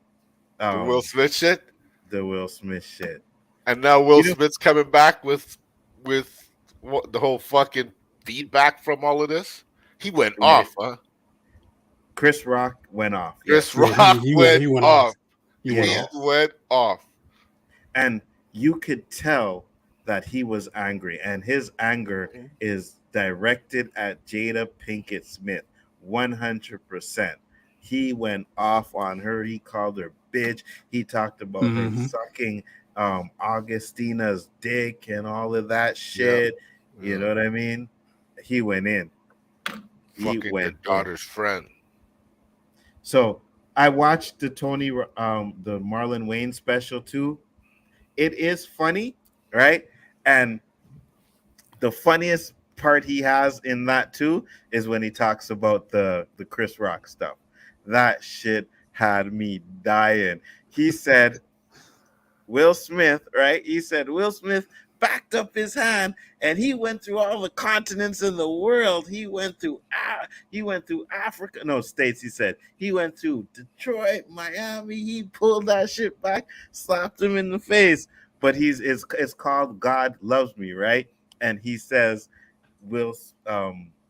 Will Smith shit? The Will Smith shit. And now Will Smith's coming back with what, the whole fucking feedback from all of this. He went off, huh? Chris Rock went off. Chris Rock went off. He went off. And you could tell that he was angry, and his anger is directed at Jada Pinkett Smith. 100%. He went off on her. He called her bitch. He talked about her sucking Augustina's dick and all of that shit. Yeah. You know what I mean? He went in. Fucking your daughter's friend. So I watched the the Marlon Wayans special too. It is funny, right? And the funniest part he has in that too is when he talks about the Chris Rock stuff. That shit had me dying. He said Will Smith, right? He said Will Smith backed up his hand and he went through all the continents in the world. He went through Africa, no, states. He said he went through Detroit, Miami. He pulled that shit back, slapped him in the face. But it's called God Loves Me, right? And he says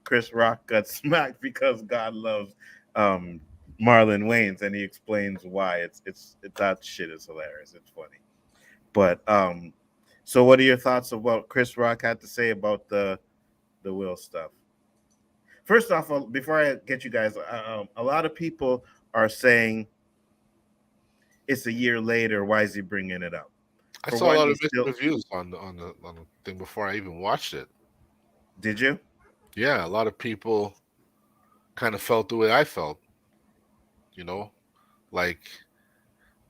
Chris Rock got smacked because God loves Marlon Wayans, and he explains why. It's that shit is hilarious. It's funny. But So, what are your thoughts of what Chris Rock had to say about the Will stuff? First off, before I get you guys, a lot of people are saying it's a year later. Why is he bringing it up? I saw a lot of mixed reviews on the thing before I even watched it. Did you? Yeah, a lot of people kind of felt the way I felt. You know, like,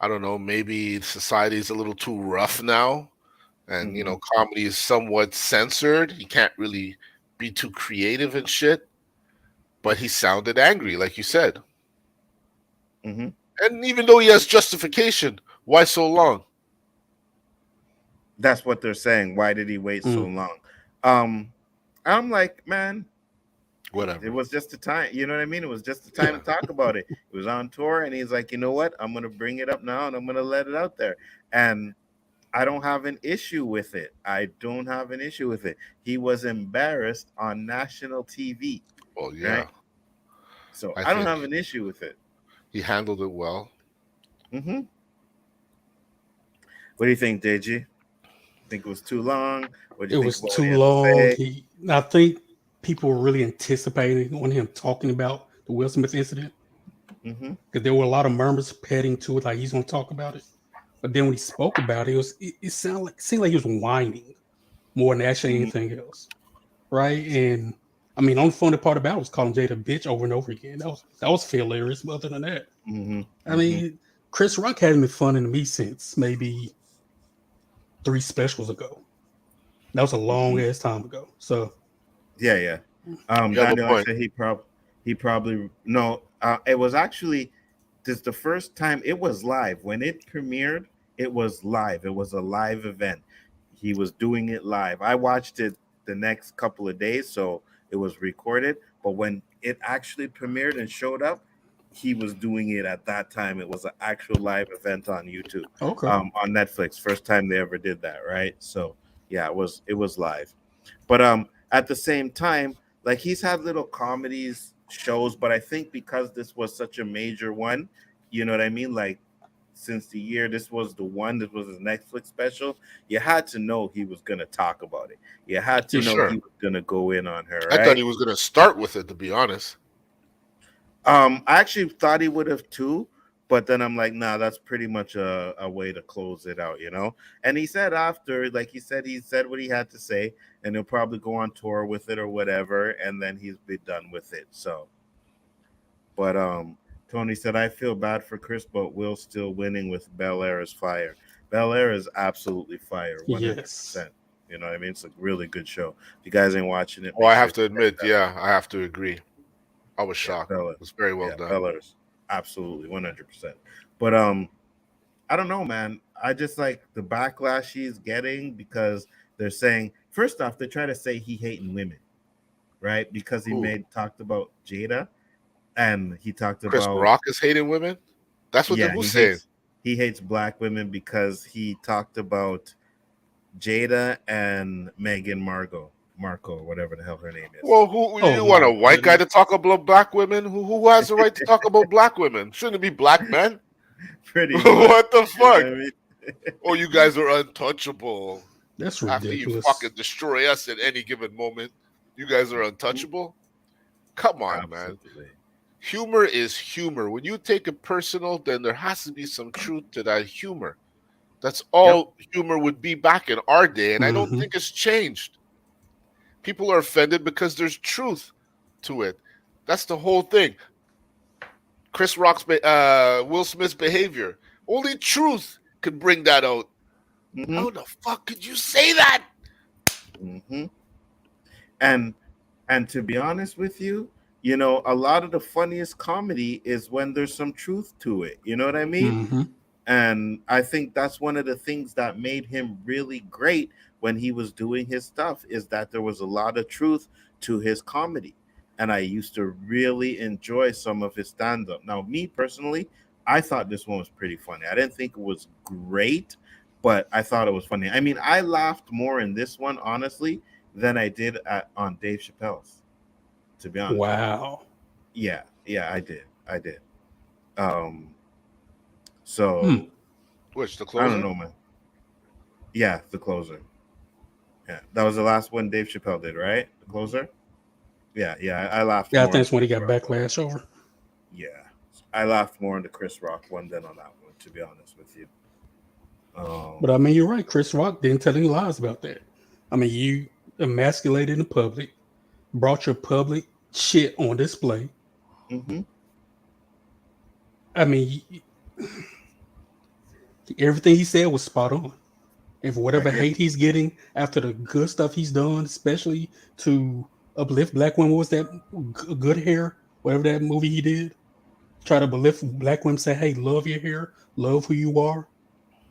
I don't know, maybe society is a little too rough now, and comedy is somewhat censored. You can't really be too creative and shit. But he sounded angry, like you said. Mm-hmm. And even though he has justification, why so long? That's what they're saying. Why did he wait so long? I'm like, man, whatever. It was just the time. You know what I mean? It was just the time to talk about it. He was on tour, and he's like, you know what? I'm gonna bring it up now, and I'm gonna let it out there. And I don't have an issue with it. I don't have an issue with it. He was embarrassed on national TV. Well, yeah. Right? So I don't have an issue with it. He handled it well. Mm-hmm. What do you think, DG? Think it was too long? It was too long. I think people were really anticipating on him talking about the Will Smith incident. Because there were a lot of murmurs heading to it, like he's going to talk about it. But then when he spoke about it, it seemed like he was whining more than actually anything else, right? And I mean, the only funny part about it was calling Jada a bitch over and over again. That was hilarious. But other than that, I mean, Chris Rock hasn't been funny to me since maybe 3 specials ago. That was a long ass time ago. So yeah. Daniel said he probably no. It was actually the first time it was live. When it premiered, it was live. It was a live event. He was doing it live. I watched it the next couple of days, so it was recorded. But when it actually premiered and showed up, he was doing it at that time. It was an actual live event on YouTube. On Netflix. First time they ever did that, right? So yeah, it was live. But at the same time, like he's had little comedies shows, but I think because this was such a major one, you know what I mean? Like since the year this was the one that was his Netflix special, you had to know he was gonna talk about it. You had to know he was gonna go in on her. Right? I thought he was gonna start with it, to be honest. I actually thought he would have too, but then I'm like, nah, that's pretty much a way to close it out, you know? And he said after, like he said what he had to say, and he'll probably go on tour with it or whatever, and then he's be done with it. So, but Tony said, I feel bad for Chris, but Will's still winning with Bel Air is fire. Bel Air is absolutely fire, 100%. Yes. You know what I mean? It's a really good show. If you guys ain't watching it, well, I have to admit, yeah, I have to agree. I was shocked. Yeah, it was very well done. Bel Air's absolutely 100%. But I don't know, man. I just like the backlash he's getting because they're saying, first off, they try to say he hating women, right? Because he talked about Jada, and he talked Chris about Rock is hating women. That's what they're saying. He hates black women because he talked about Jada and Meghan Markle, whatever the hell her name is. Well, you want a white guy to talk about black women? Who has the right to talk about black women? Shouldn't it be black men? Pretty much. What the fuck? I mean? Oh, you guys are untouchable. That's ridiculous. After you fucking destroy us at any given moment, you guys are untouchable? Come on, man. Humor is humor. When you take it personal, then there has to be some truth to that humor. That's all humor would be back in our day, and I don't think it's changed. People are offended because there's truth to it. That's the whole thing. Chris Rock's, Will Smith's behavior. Only truth could bring that out. How the fuck could you say that? And to be honest with you, you know, a lot of the funniest comedy is when there's some truth to it. You know what I mean? And I think that's one of the things that made him really great when he was doing his stuff, is that there was a lot of truth to his comedy. And I used to really enjoy some of his stand-up. Now, me personally, I thought this one was pretty funny. I didn't think it was great, but I thought it was funny. I mean, I laughed more in this one, honestly, than I did on Dave Chappelle's, to be honest. Wow. Yeah, I did. So which the closer? I don't know, man. Yeah, the closer. Yeah, that was the last one Dave Chappelle did, right? The closer. Yeah, I laughed. Yeah, I more think that's when he got backlash over. Yeah, I laughed more on the Chris Rock one than on that one, to be honest with you. But I mean, you're right. Chris Rock didn't tell any lies about that. I mean, you emasculated in public, brought your public shit on display. Mm-hmm. I mean, everything he said was spot on. And for whatever hate he's getting after the good stuff he's done, especially to uplift black women, what was that Good Hair? Whatever that movie he did. Try to uplift black women, say, hey, love your hair, love who you are.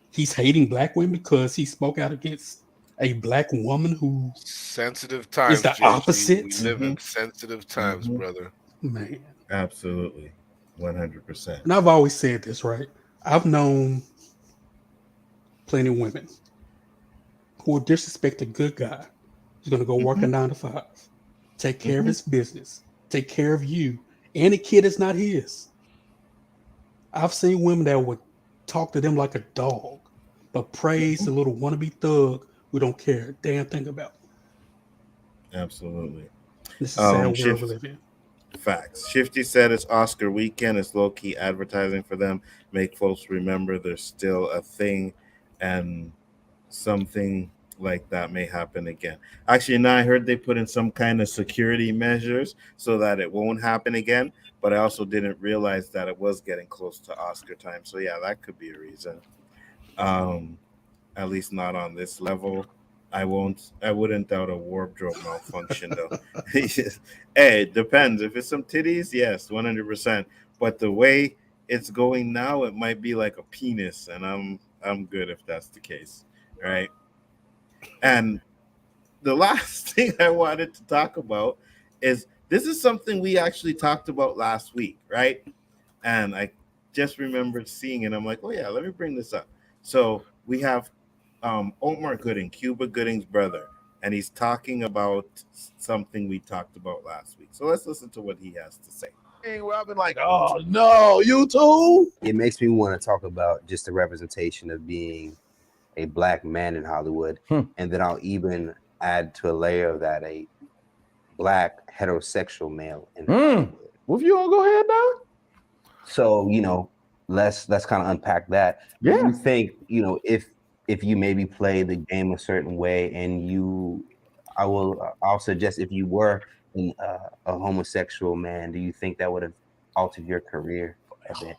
He's hating black women because he spoke out against a black woman who sensitive times is the opposite. We live in sensitive times, brother. Man. Absolutely. 100%. And I've always said this, right? I've known plenty of women who will disrespect a good guy who's going to go work a 9 to 5, take care of his business, take care of you, and the kid is not his. I've seen women that would talk to them like a dog, but praise the little wannabe thug who don't care a damn thing about them. Absolutely. This is sad world we live in. Facts. Shifty said it's Oscar weekend. It's low-key advertising for them. Make folks remember there's still a thing, and something like that may happen again. Actually, now I heard they put in some kind of security measures so that it won't happen again, but I also didn't realize that it was getting close to Oscar time. So yeah, that could be a reason. At least not on this level. I wouldn't doubt a wardrobe malfunction though. Hey, it depends. If it's some titties, yes, 100%. But the way it's going now, it might be like a penis, and I'm good if that's the case, right? And the last thing I wanted to talk about is this is something we actually talked about last week, right? And I just remembered seeing it. I'm like, oh yeah, let me bring this up. So we have Omar Gooding, Cuba Gooding's brother, and he's talking about something we talked about last week. So let's listen to what he has to say. Where I've been like, oh no, you too? It makes me want to talk about just the representation of being a black man in Hollywood. And then I'll even add to a layer of that a black heterosexual male in Hollywood. Well, if you want to go ahead now. So, let's kind of unpack that. Yeah. Do you think, if you maybe play the game a certain way and I'll suggest if you were a homosexual man, do you think that would have altered your career a bit?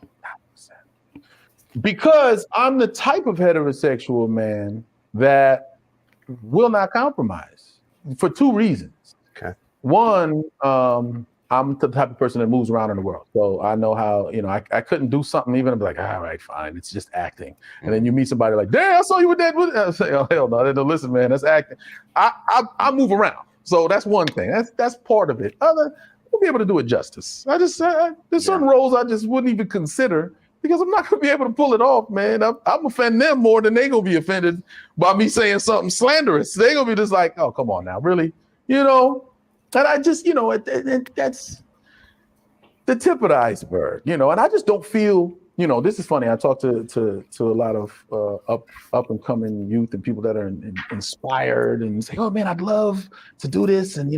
Because I'm the type of heterosexual man that will not compromise for 2 reasons. Okay. One, I'm the type of person that moves around in the world. So I know how, I couldn't do something even and be like, all right, fine, it's just acting. And then you meet somebody like, damn, I saw you with that. I say, oh, hell no, listen, man, that's acting. I move around. So that's one thing. That's part of it. I'll be able to do it justice. There's certain roles I just wouldn't even consider because I'm not going to be able to pull it off, man. I'm offend them more than they going to be offended by me saying something slanderous. They're going to be just like, oh, come on now, really? And I just, that's the tip of the iceberg, and I just don't feel, this is funny. I talk to a lot of up and coming youth and people that are inspired and say, oh man, I'd love to do this. And,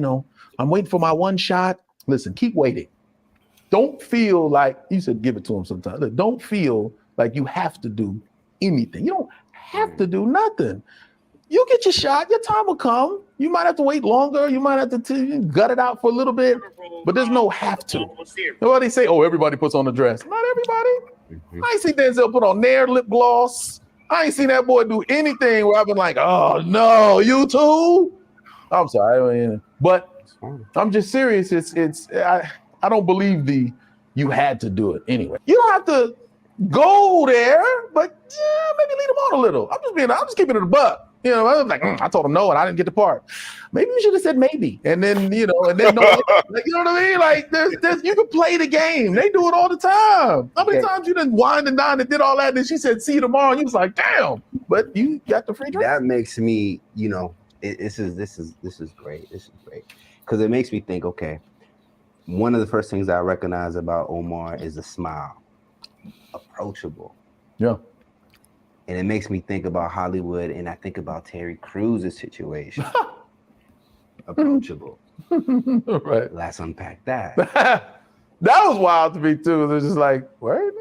I'm waiting for my one shot. Listen, keep waiting. Don't feel like, you said give it to them sometimes. Look, don't feel like you have to do anything. You don't have to do nothing. You get your shot, your time will come. You might have to wait longer. You might have to gut it out for a little bit, but there's no have to. Nobody say, oh, everybody puts on a dress. Not everybody. I ain't seen Denzel put on Nair lip gloss. I ain't seen that boy do anything where I've been like, oh no, you too? I'm sorry, but I'm just serious. I don't believe you had to do it anyway. You don't have to go there, but maybe lead them on a little. I'm just keeping it a buck. I was like, I told him no, and I didn't get the part. Maybe you should have said maybe, and then no, you know what I mean? Like, there's you can play the game. They do it all the time. How many times you done wined and dined and did all that, and then she said, "See you tomorrow," and you was like, "Damn!" But you got the free drink. That makes me, this is great. This is great because it makes me think. Okay, one of the first things I recognize about Omar is a smile, approachable. Yeah. And it makes me think about Hollywood, and I think about Terry Crews' situation. Approachable. Right. Let's unpack that. That was wild to me too. They're just like, where?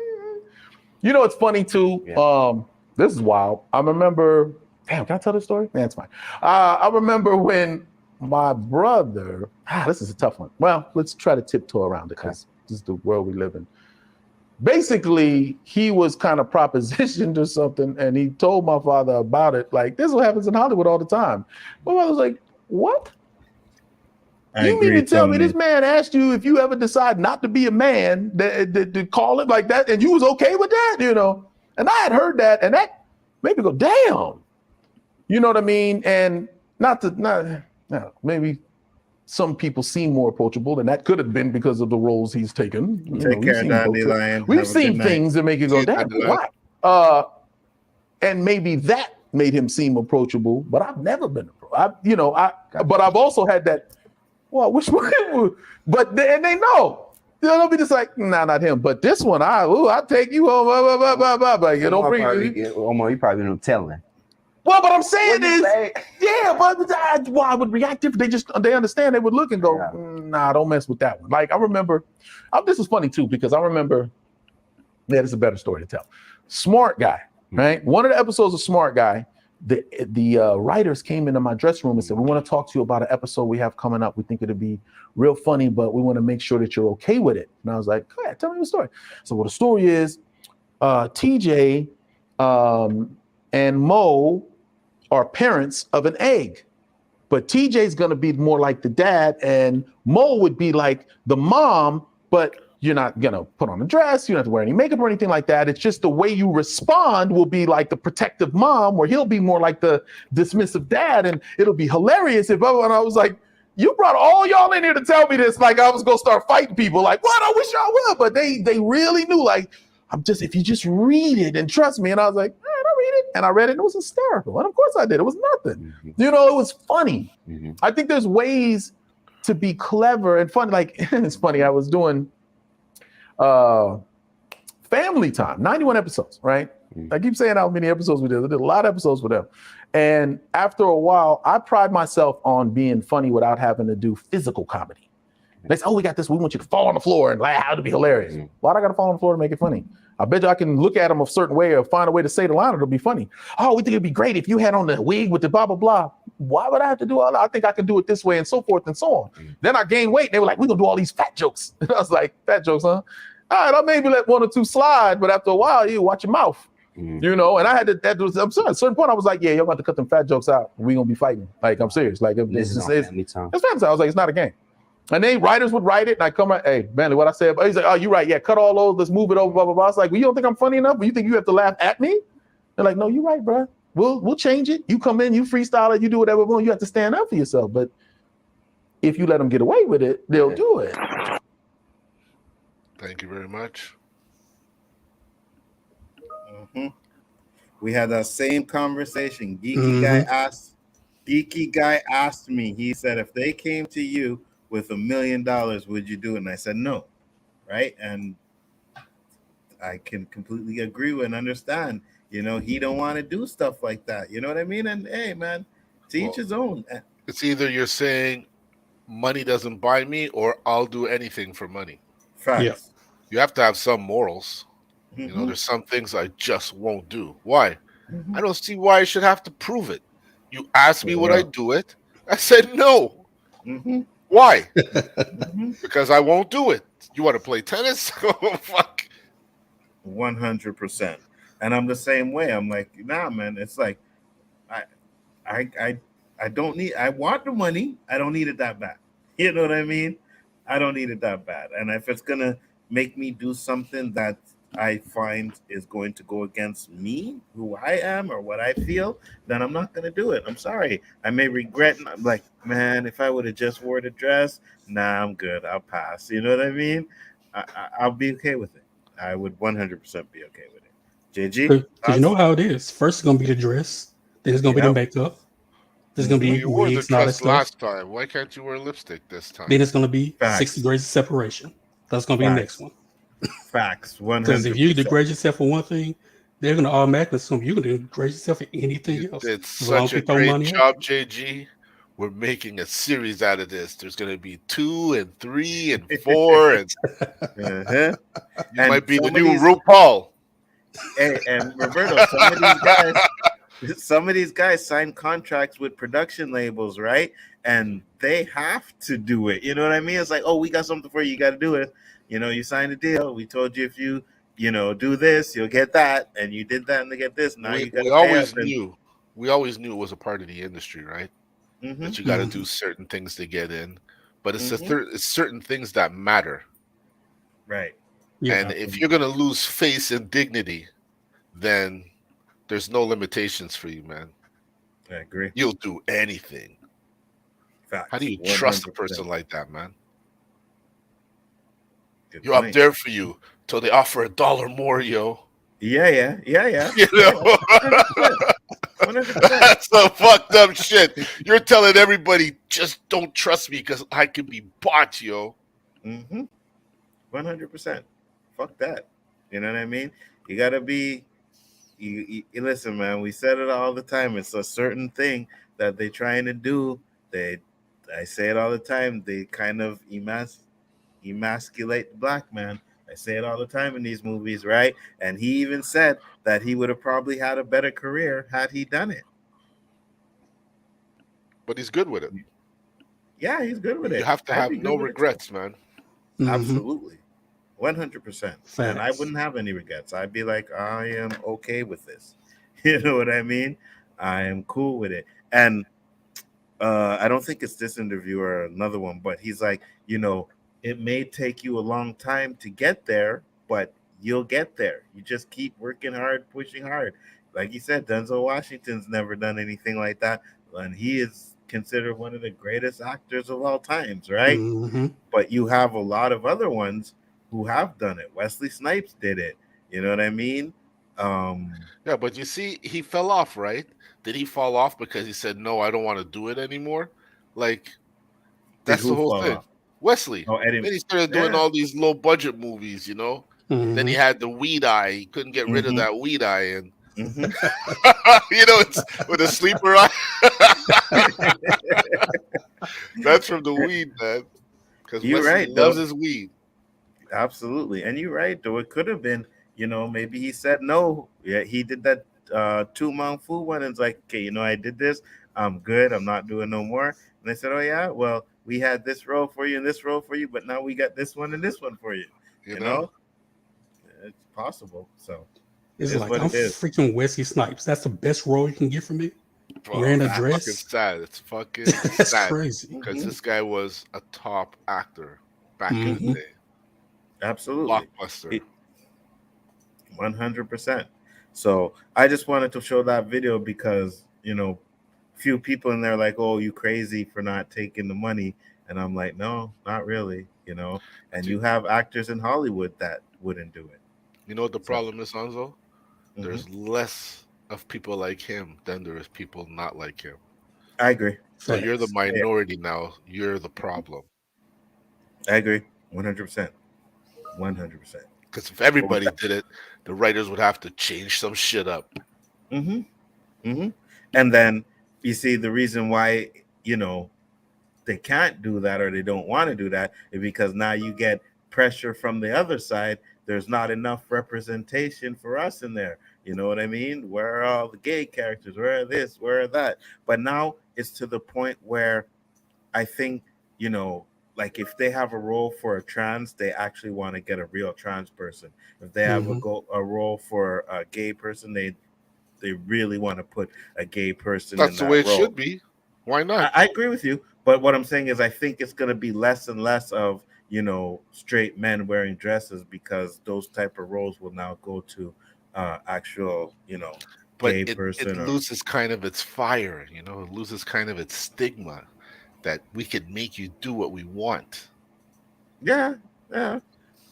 You know, it's funny too. Yeah. This is wild. I remember. Damn, can I tell this story? Man, it's fine. I remember when my brother. This is a tough one. Well, let's try to tiptoe around it because this is the world we live in. Basically, he was kind of propositioned or something, and he told my father about it. Like, this is what happens in Hollywood all the time. My father was like, what? You mean to tell me this man asked you if you ever decide not to be a man, to call it like that, and you was okay with that, you know? And I had heard that, and that made me go, damn. You know what I mean? And maybe some people seem more approachable, and that could have been because of the roles he's taken. Take care, Dandelion. We've seen things that make you go, damn, why? And maybe that made him seem approachable, but I've never been approachable. But I've also had that, well, which one? But and they know. They'll be just like, nah, not him. But this one, I'll take you home. Like, you don't bring Omar, you probably don't telling. Well, but I'm saying is, I would react different. They understand. They would look and go, nah, don't mess with that one. Like, I remember, this is funny too, because I remember, this is a better story to tell. Smart Guy, right? One of the episodes of Smart Guy, the writers came into my dressing room and said, we want to talk to you about an episode we have coming up. We think it'll be real funny, but we want to make sure that you're okay with it. And I was like, go ahead, tell me the story. So the story is TJ and Mo are parents of an egg, but TJ's going to be more like the dad and Mo would be like the mom, but you're not going to put on a dress. You don't have to wear any makeup or anything like that. It's just the way you respond will be like the protective mom, where he'll be more like the dismissive dad. And it'll be hilarious and I was like, you brought all y'all in here to tell me this. Like I was going to start fighting people like, what? I wish y'all would. But they really knew, like, if you just read it and trust me. And I was like, all right, I'll read it. And I read it and it was hysterical. And of course I did. It was nothing. You know, it was funny. I think there's ways to be clever and fun. Like, it's funny. I was doing Family Time, 91 episodes, right? I keep saying how many episodes we did. I did a lot of episodes with them. And after a while, I pride myself on being funny without having to do physical comedy. They say, oh, we got this. We want you to fall on the floor and laugh to be hilarious. Why do I got to fall on the floor to make it funny? I bet you I can look at them a certain way or find a way to say the line. It'll be funny. Oh, we think it'd be great if you had on the wig with the blah, blah, blah. Why would I have to do all that? I think I can do it this way and so forth and so on. Then I gained weight. They were like, we're going to do all these fat jokes. And I was like, fat jokes, huh? All right, I'll maybe let one or two slide, but after a while, you watch your mouth. You know, and I had to, I'm sorry, at a certain point, I was like, yeah, you're going to cut them fat jokes out. We're going to be fighting. Like, I'm serious. Like, it's family time. It's family time. I was like, it's not a game. And then writers would write it, and I come right, hey, Bentley, what I said, he's like, oh, you're right, yeah, cut all those, let's move it over, blah, blah, blah. I was like, well, you don't think I'm funny enough? Well, you think you have to laugh at me? They're like, no, you're right, bro. We'll change it. You come in, you freestyle it, you do whatever, you have to stand up for yourself. But if you let them get away with it, they'll do it. Thank you very much. We had that same conversation. Geeky guy asked me, he said, if they came to you with $1 million, would you do it? And I said, no. Right. And I can completely agree with and understand, you know, he don't want to do stuff like that. You know what I mean? And hey, man, to each his own. It's either you're saying money doesn't buy me or I'll do anything for money. Facts. Yeah. You have to have some morals. You know, there's some things I just won't do. Why? I don't see why I should have to prove it. You asked me would I do it? I said no. Why? Because I won't do it. You want to play tennis? Oh, fuck. 100%. And I'm the same way. I'm like, nah, man. It's like, I don't need. I want the money. I don't need it that bad. You know what I mean? I don't need it that bad. And if it's gonna make me do something that I find is going to go against me, who I am, or what I feel, then I'm not going to do it. I'm sorry. I may regret. I'm like, man, if I would have just wore the dress, nah, I'm good. I'll pass. You know what I mean? I'll be okay with it. I would 100% be okay with it. JG? Because you know how it is. First, it's going to be the dress. Then it's going to be the makeup. There's going to be you wore the wigs and all that dress stuff. last time. Why can't you wear lipstick this time? Then it's going to be 6 degrees of separation. That's going to be the next one. Facts. 100%. Because if you degrade yourself for one thing, they're going to automatically assume you're going to grade yourself for anything else. It's such a great job, JG. We're making a series out of this. There's going to be 2 and 3 and 4, and you might be the new RuPaul. Hey, and Roberto, some of these guys sign contracts with production labels, right? And they have to do it. You know what I mean? It's like, oh, we got something for you. You got to do it. You know, you signed a deal. We told you if you do this, you'll get that, and you did that, and they get this. Now you got. We always knew it was a part of the industry, right? Mm-hmm. That you got to do certain things to get in, but it's it's certain things that matter, right? Yeah. And if you're gonna lose face and dignity, then there's no limitations for you, man. I agree. You'll do anything. Facts. How do you 100%. trust a person like that, man? Good You're point. up there for you till they offer $1 more, yo. Yeah. You know? 100%. That's some fucked up shit. You're telling everybody, just don't trust me because I can be bought, yo. 100%. Fuck that. You know what I mean? You gotta be. You listen, man. We said it all the time. It's a certain thing that they're trying to do. I say it all the time. They kind of emasculate the black man. I say it all the time in these movies, right? And he even said that he would have probably had a better career had he done it. But he's good with it. Yeah, he's good with it. You have to have no regrets, man. Absolutely. 100%. And I wouldn't have any regrets. I'd be like, I am okay with this. You know what I mean? I am cool with it. And I don't think it's this interview or another one, but he's like, it may take you a long time to get there, but you'll get there. You just keep working hard, pushing hard. Like you said, Denzel Washington's never done anything like that. And he is considered one of the greatest actors of all times, right? Mm-hmm. But you have a lot of other ones who have done it. Wesley Snipes did it. You know what I mean? Yeah, but you see, he fell off, right? Did he fall off because he said, no, I don't want to do it anymore? Like, that's the whole thing. Off? Wesley. Oh, Eddie. Then he started doing all these low budget movies, Then he had the weed eye. He couldn't get rid of that weed eye. And, it's with a sleeper eye. That's from the weed, man. Because Wesley loves his weed. Absolutely. And you're right, though. It could have been, maybe he said no. Yeah, he did that 2-month food one and it's like, okay, I did this. I'm good. I'm not doing no more. And they said, oh, yeah, well, we had this role for you and this role for you, but now we got this one and this one for you. You know? It's possible. So it's like, I'm freaking Wesley Snipes. That's the best role you can get from me. Bro, wearing a dress. Fucking sad. It's fucking That's sad. Crazy. Because this guy was a top actor back in the day. Absolutely. Blockbuster. 100%. So I just wanted to show that video because, few people in there like, oh, you crazy for not taking the money. And I'm like, no, not really, And you have actors in Hollywood that wouldn't do it. You know what the problem is, Nzo? There's less of people like him than there is people not like him. I agree. So you're the minority now. You're the problem. I agree. 100%. 100%. Because if everybody did it, the writers would have to change some shit up. And then you see the reason why, they can't do that or they don't want to do that is because now you get pressure from the other side. There's not enough representation for us in there. You know what I mean? Where are all the gay characters? Where are this? Where are that? But now it's to the point where I think, like if they have a role for a trans, they actually want to get a real trans person. If they have a role for a gay person, they really want to put a gay person That's in that the way it role. should be. Why not? I agree with you. But what I'm saying is I think it's going to be less and less of, straight men wearing dresses because those type of roles will now go to actual, but gay it person. It loses kind of its fire, it loses kind of its stigma that we could make you do what we want. Yeah. Well,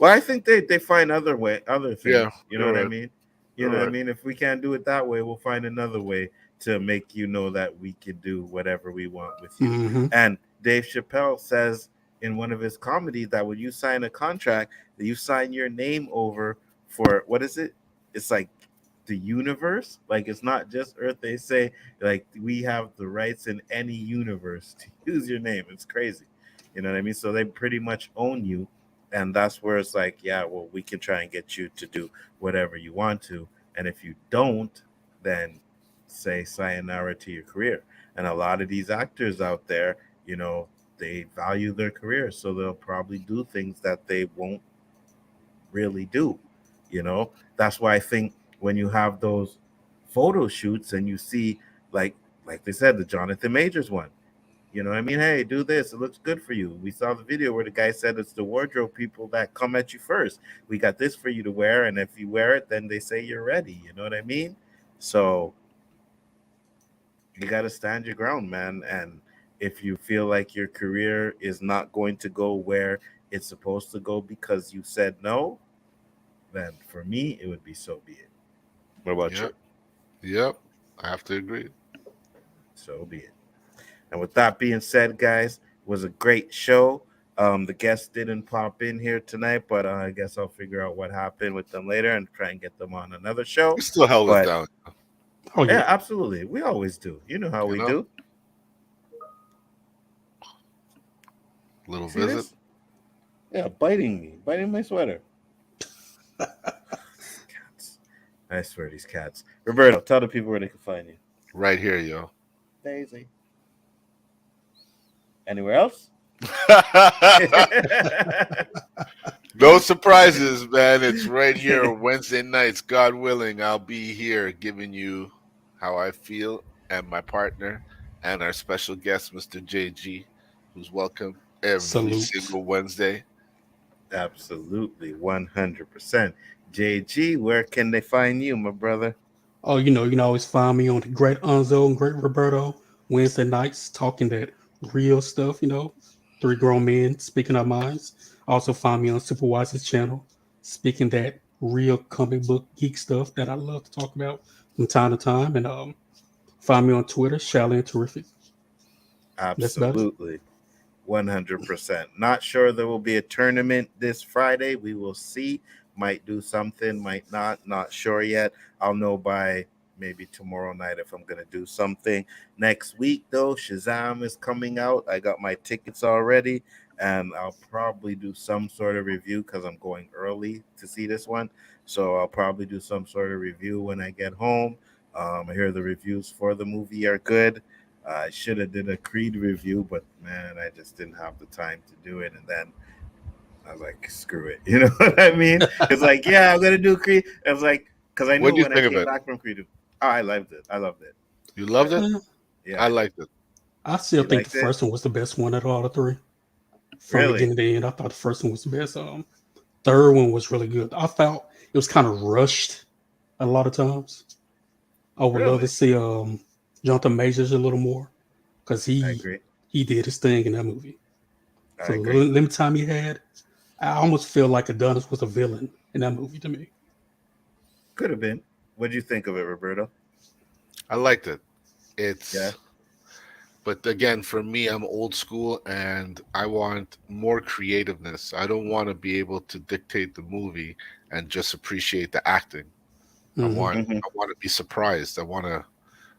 I think they find other things. Yeah, you know what I mean? You know what I mean? If we can't do it that way, we'll find another way to make you know that we can do whatever we want with you. And Dave Chappelle says in one of his comedies that when you sign a contract, that you sign your name over for, what is it? It's like the universe. Like it's not just Earth. They say like we have the rights in any universe to use your name. It's crazy. You know what I mean? So they pretty much own you. And that's where it's like, yeah, well, we can try and get you to do whatever you want to. And if you don't, then say sayonara to your career. And a lot of these actors out there, they value their career. So they'll probably do things that they won't really do. That's why I think when you have those photo shoots and you see like they said, the Jonathan Majors one, you know what I mean? Hey, do this. It looks good for you. We saw the video where the guy said it's the wardrobe people that come at you first. We got this for you to wear, and if you wear it, then they say you're ready. You know what I mean? So you got to stand your ground, man. And if you feel like your career is not going to go where it's supposed to go because you said no, then for me, it would be so be it. What about you? Yep. I have to agree. So be it. And with that being said, guys, it was a great show. The guests didn't pop in here tonight, but I guess I'll figure out what happened with them later and try and get them on another show. We still held it down. Oh, yeah, absolutely. We always do. You know how we do. Little visit. This? Yeah, biting my sweater. Cats. I swear, these cats. Roberto, tell the people where they can find you. Right here, yo. Daisy. Anywhere else? No surprises, man. It's right here Wednesday nights. God willing, I'll be here giving you how I feel and my partner and our special guest, Mr. JG, who's welcome every single Wednesday. Absolutely, 100%. JG, where can they find you, my brother? Oh, you can always find me on the Great Nzo and Great Roberto Wednesday nights, talking that real stuff, three grown men speaking our minds. Also find me on Superwise's channel, speaking that real comic book geek stuff that I love to talk about from time to time. And find me on Twitter, Shally and Terrific. Absolutely. 100%. Not sure there will be a tournament this Friday. We will see. Might do something, might not. Not sure yet. I'll know by maybe tomorrow night if I'm going to do something. Next week, though, Shazam is coming out. I got my tickets already, and I'll probably do some sort of review because I'm going early to see this one. So I'll probably do some sort of review when I get home. I hear the reviews for the movie are good. I should have did a Creed review, but man, I just didn't have the time to do it. And then I was like, screw it. You know what I mean? It's like, yeah, I'm going to do Creed. I was like, because I knew when I came back from Creed, I loved it. You loved it? Yeah. I liked it. I still think the first one was the best one out of all the three. From beginning to end, I thought the first one was the best. Third one was really good. I felt it was kind of rushed a lot of times. I would love to see Jonathan Majors a little more because he did his thing in that movie. For the limited time he had, I almost feel like Adonis was a villain in that movie to me. Could have been. What did you think of it, Roberto? I liked it. But again, for me, I'm old school and I want more creativeness. I don't want to be able to dictate the movie and just appreciate the acting. I want to be surprised. I want to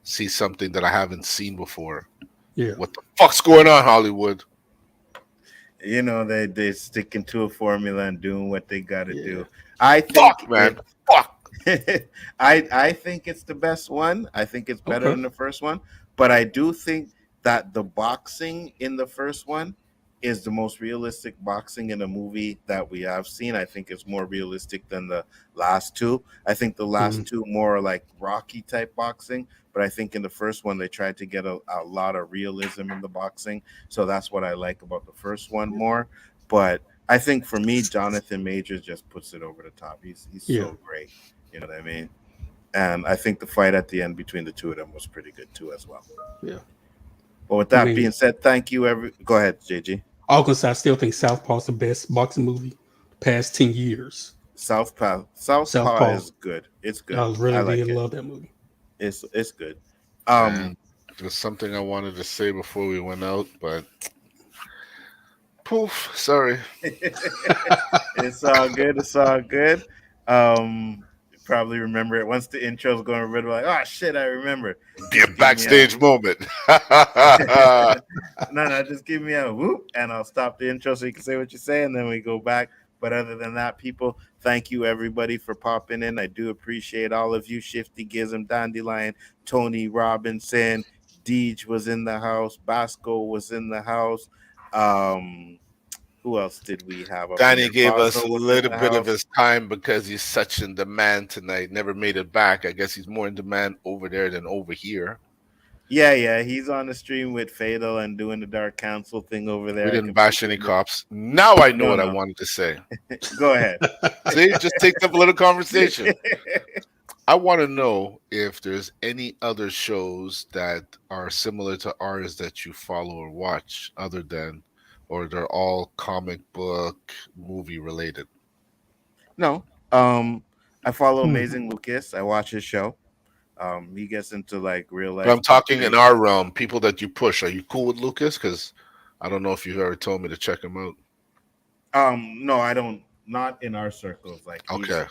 see something that I haven't seen before. Yeah. What the fuck's going on, Hollywood? They're sticking to a formula and doing what they got to do. I think, I think it's the best one. I think it's better than the first one. But I do think that the boxing in the first one is the most realistic boxing in a movie that we have seen. I think it's more realistic than the last two. I think the last two more like Rocky type boxing, but I think in the first one they tried to get a lot of realism in the boxing. So that's what I like about the first one more. But I think for me, Jonathan Majors just puts it over the top. He's so great. You know what I mean? And I think the fight at the end between the two of them was pretty good too as well. Yeah. But with that being said, thank you. Go ahead, JG. I was gonna say I still think Southpaw is the best boxing movie the past 10 years. Southpaw is good. It's good. I really love that movie. It's good. There's something I wanted to say before we went out, but poof, sorry. It's all good. probably remember it. Once the intro's going red, we're like, oh shit, I remember. Be a backstage moment. No, just give me a whoop and I'll stop the intro so you can say what you say and then we go back. But other than that, people, thank you everybody for popping in. I do appreciate all of you. Shifty Gizm, Dandelion, Tony Robinson, Deej was in the house, Basco was in the house. Who else did we have? Danny gave us a little bit of his time because he's such in demand tonight. Never made it back. I guess he's more in demand over there than over here. Yeah, he's on the stream with Fatal and doing the Dark Council thing over there. We didn't bash any cops. Now I know what I wanted to say. Go ahead. See, just take up a little conversation. I want to know if there's any other shows that are similar to ours that you follow or watch other than, or they're all comic book movie related? No. I follow Amazing Lucas. I watch his show. He gets into like real life. But I'm talking in our realm, people that you push. Are you cool with Lucas? Because I don't know if you've ever told me to check him out. No, I don't. Not in our circles. Like okay.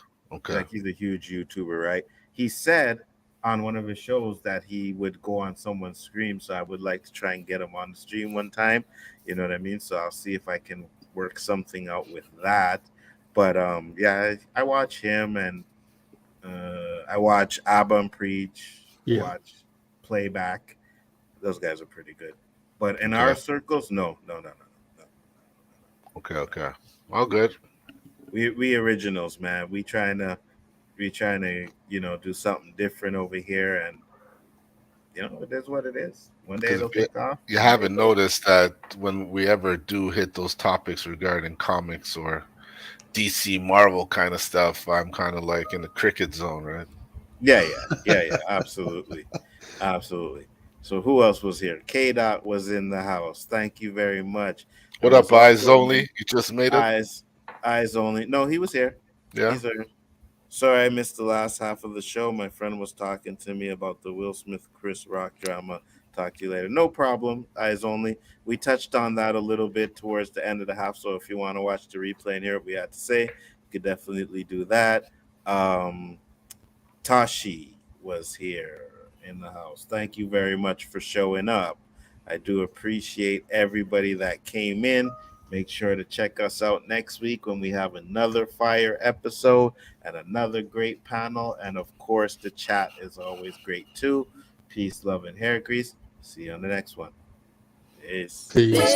Like he's a huge YouTuber, right? He said on one of his shows that he would go on someone's stream, so I would like to try and get him on the stream one time. You know what I mean? So I'll see if I can work something out with that. But yeah, I watch him and. I watch Abba and Preach. Yeah. Watch Playback. Those guys are pretty good. But in our circles, no. Okay. All good. We originals, man. We trying to do something different over here, and it is what it is. One day it'll take off. You haven't noticed that when we ever do hit those topics regarding comics or DC Marvel kind of stuff, I'm kind of like in the cricket zone, right? Yeah, absolutely. So who else was here? K-Dot was in the house. Thank you very much. What up, Eyes Only? You just made it? Eyes Only. No, he was here. Yeah. He's here. Sorry, I missed the last half of the show. My friend was talking to me about the Will Smith Chris Rock drama. Talk to you later. No problem. Eyes Only. We touched on that a little bit towards the end of the half. So if you want to watch the replay and hear what we had to say, you could definitely do that. Tashi was here in the house. Thank you very much for showing up. I do appreciate everybody that came in. Make sure to check us out next week when we have another fire episode and another great panel. And of course, the chat is always great too. Peace, love, and hair grease. See you on the next one. Peace. Peace.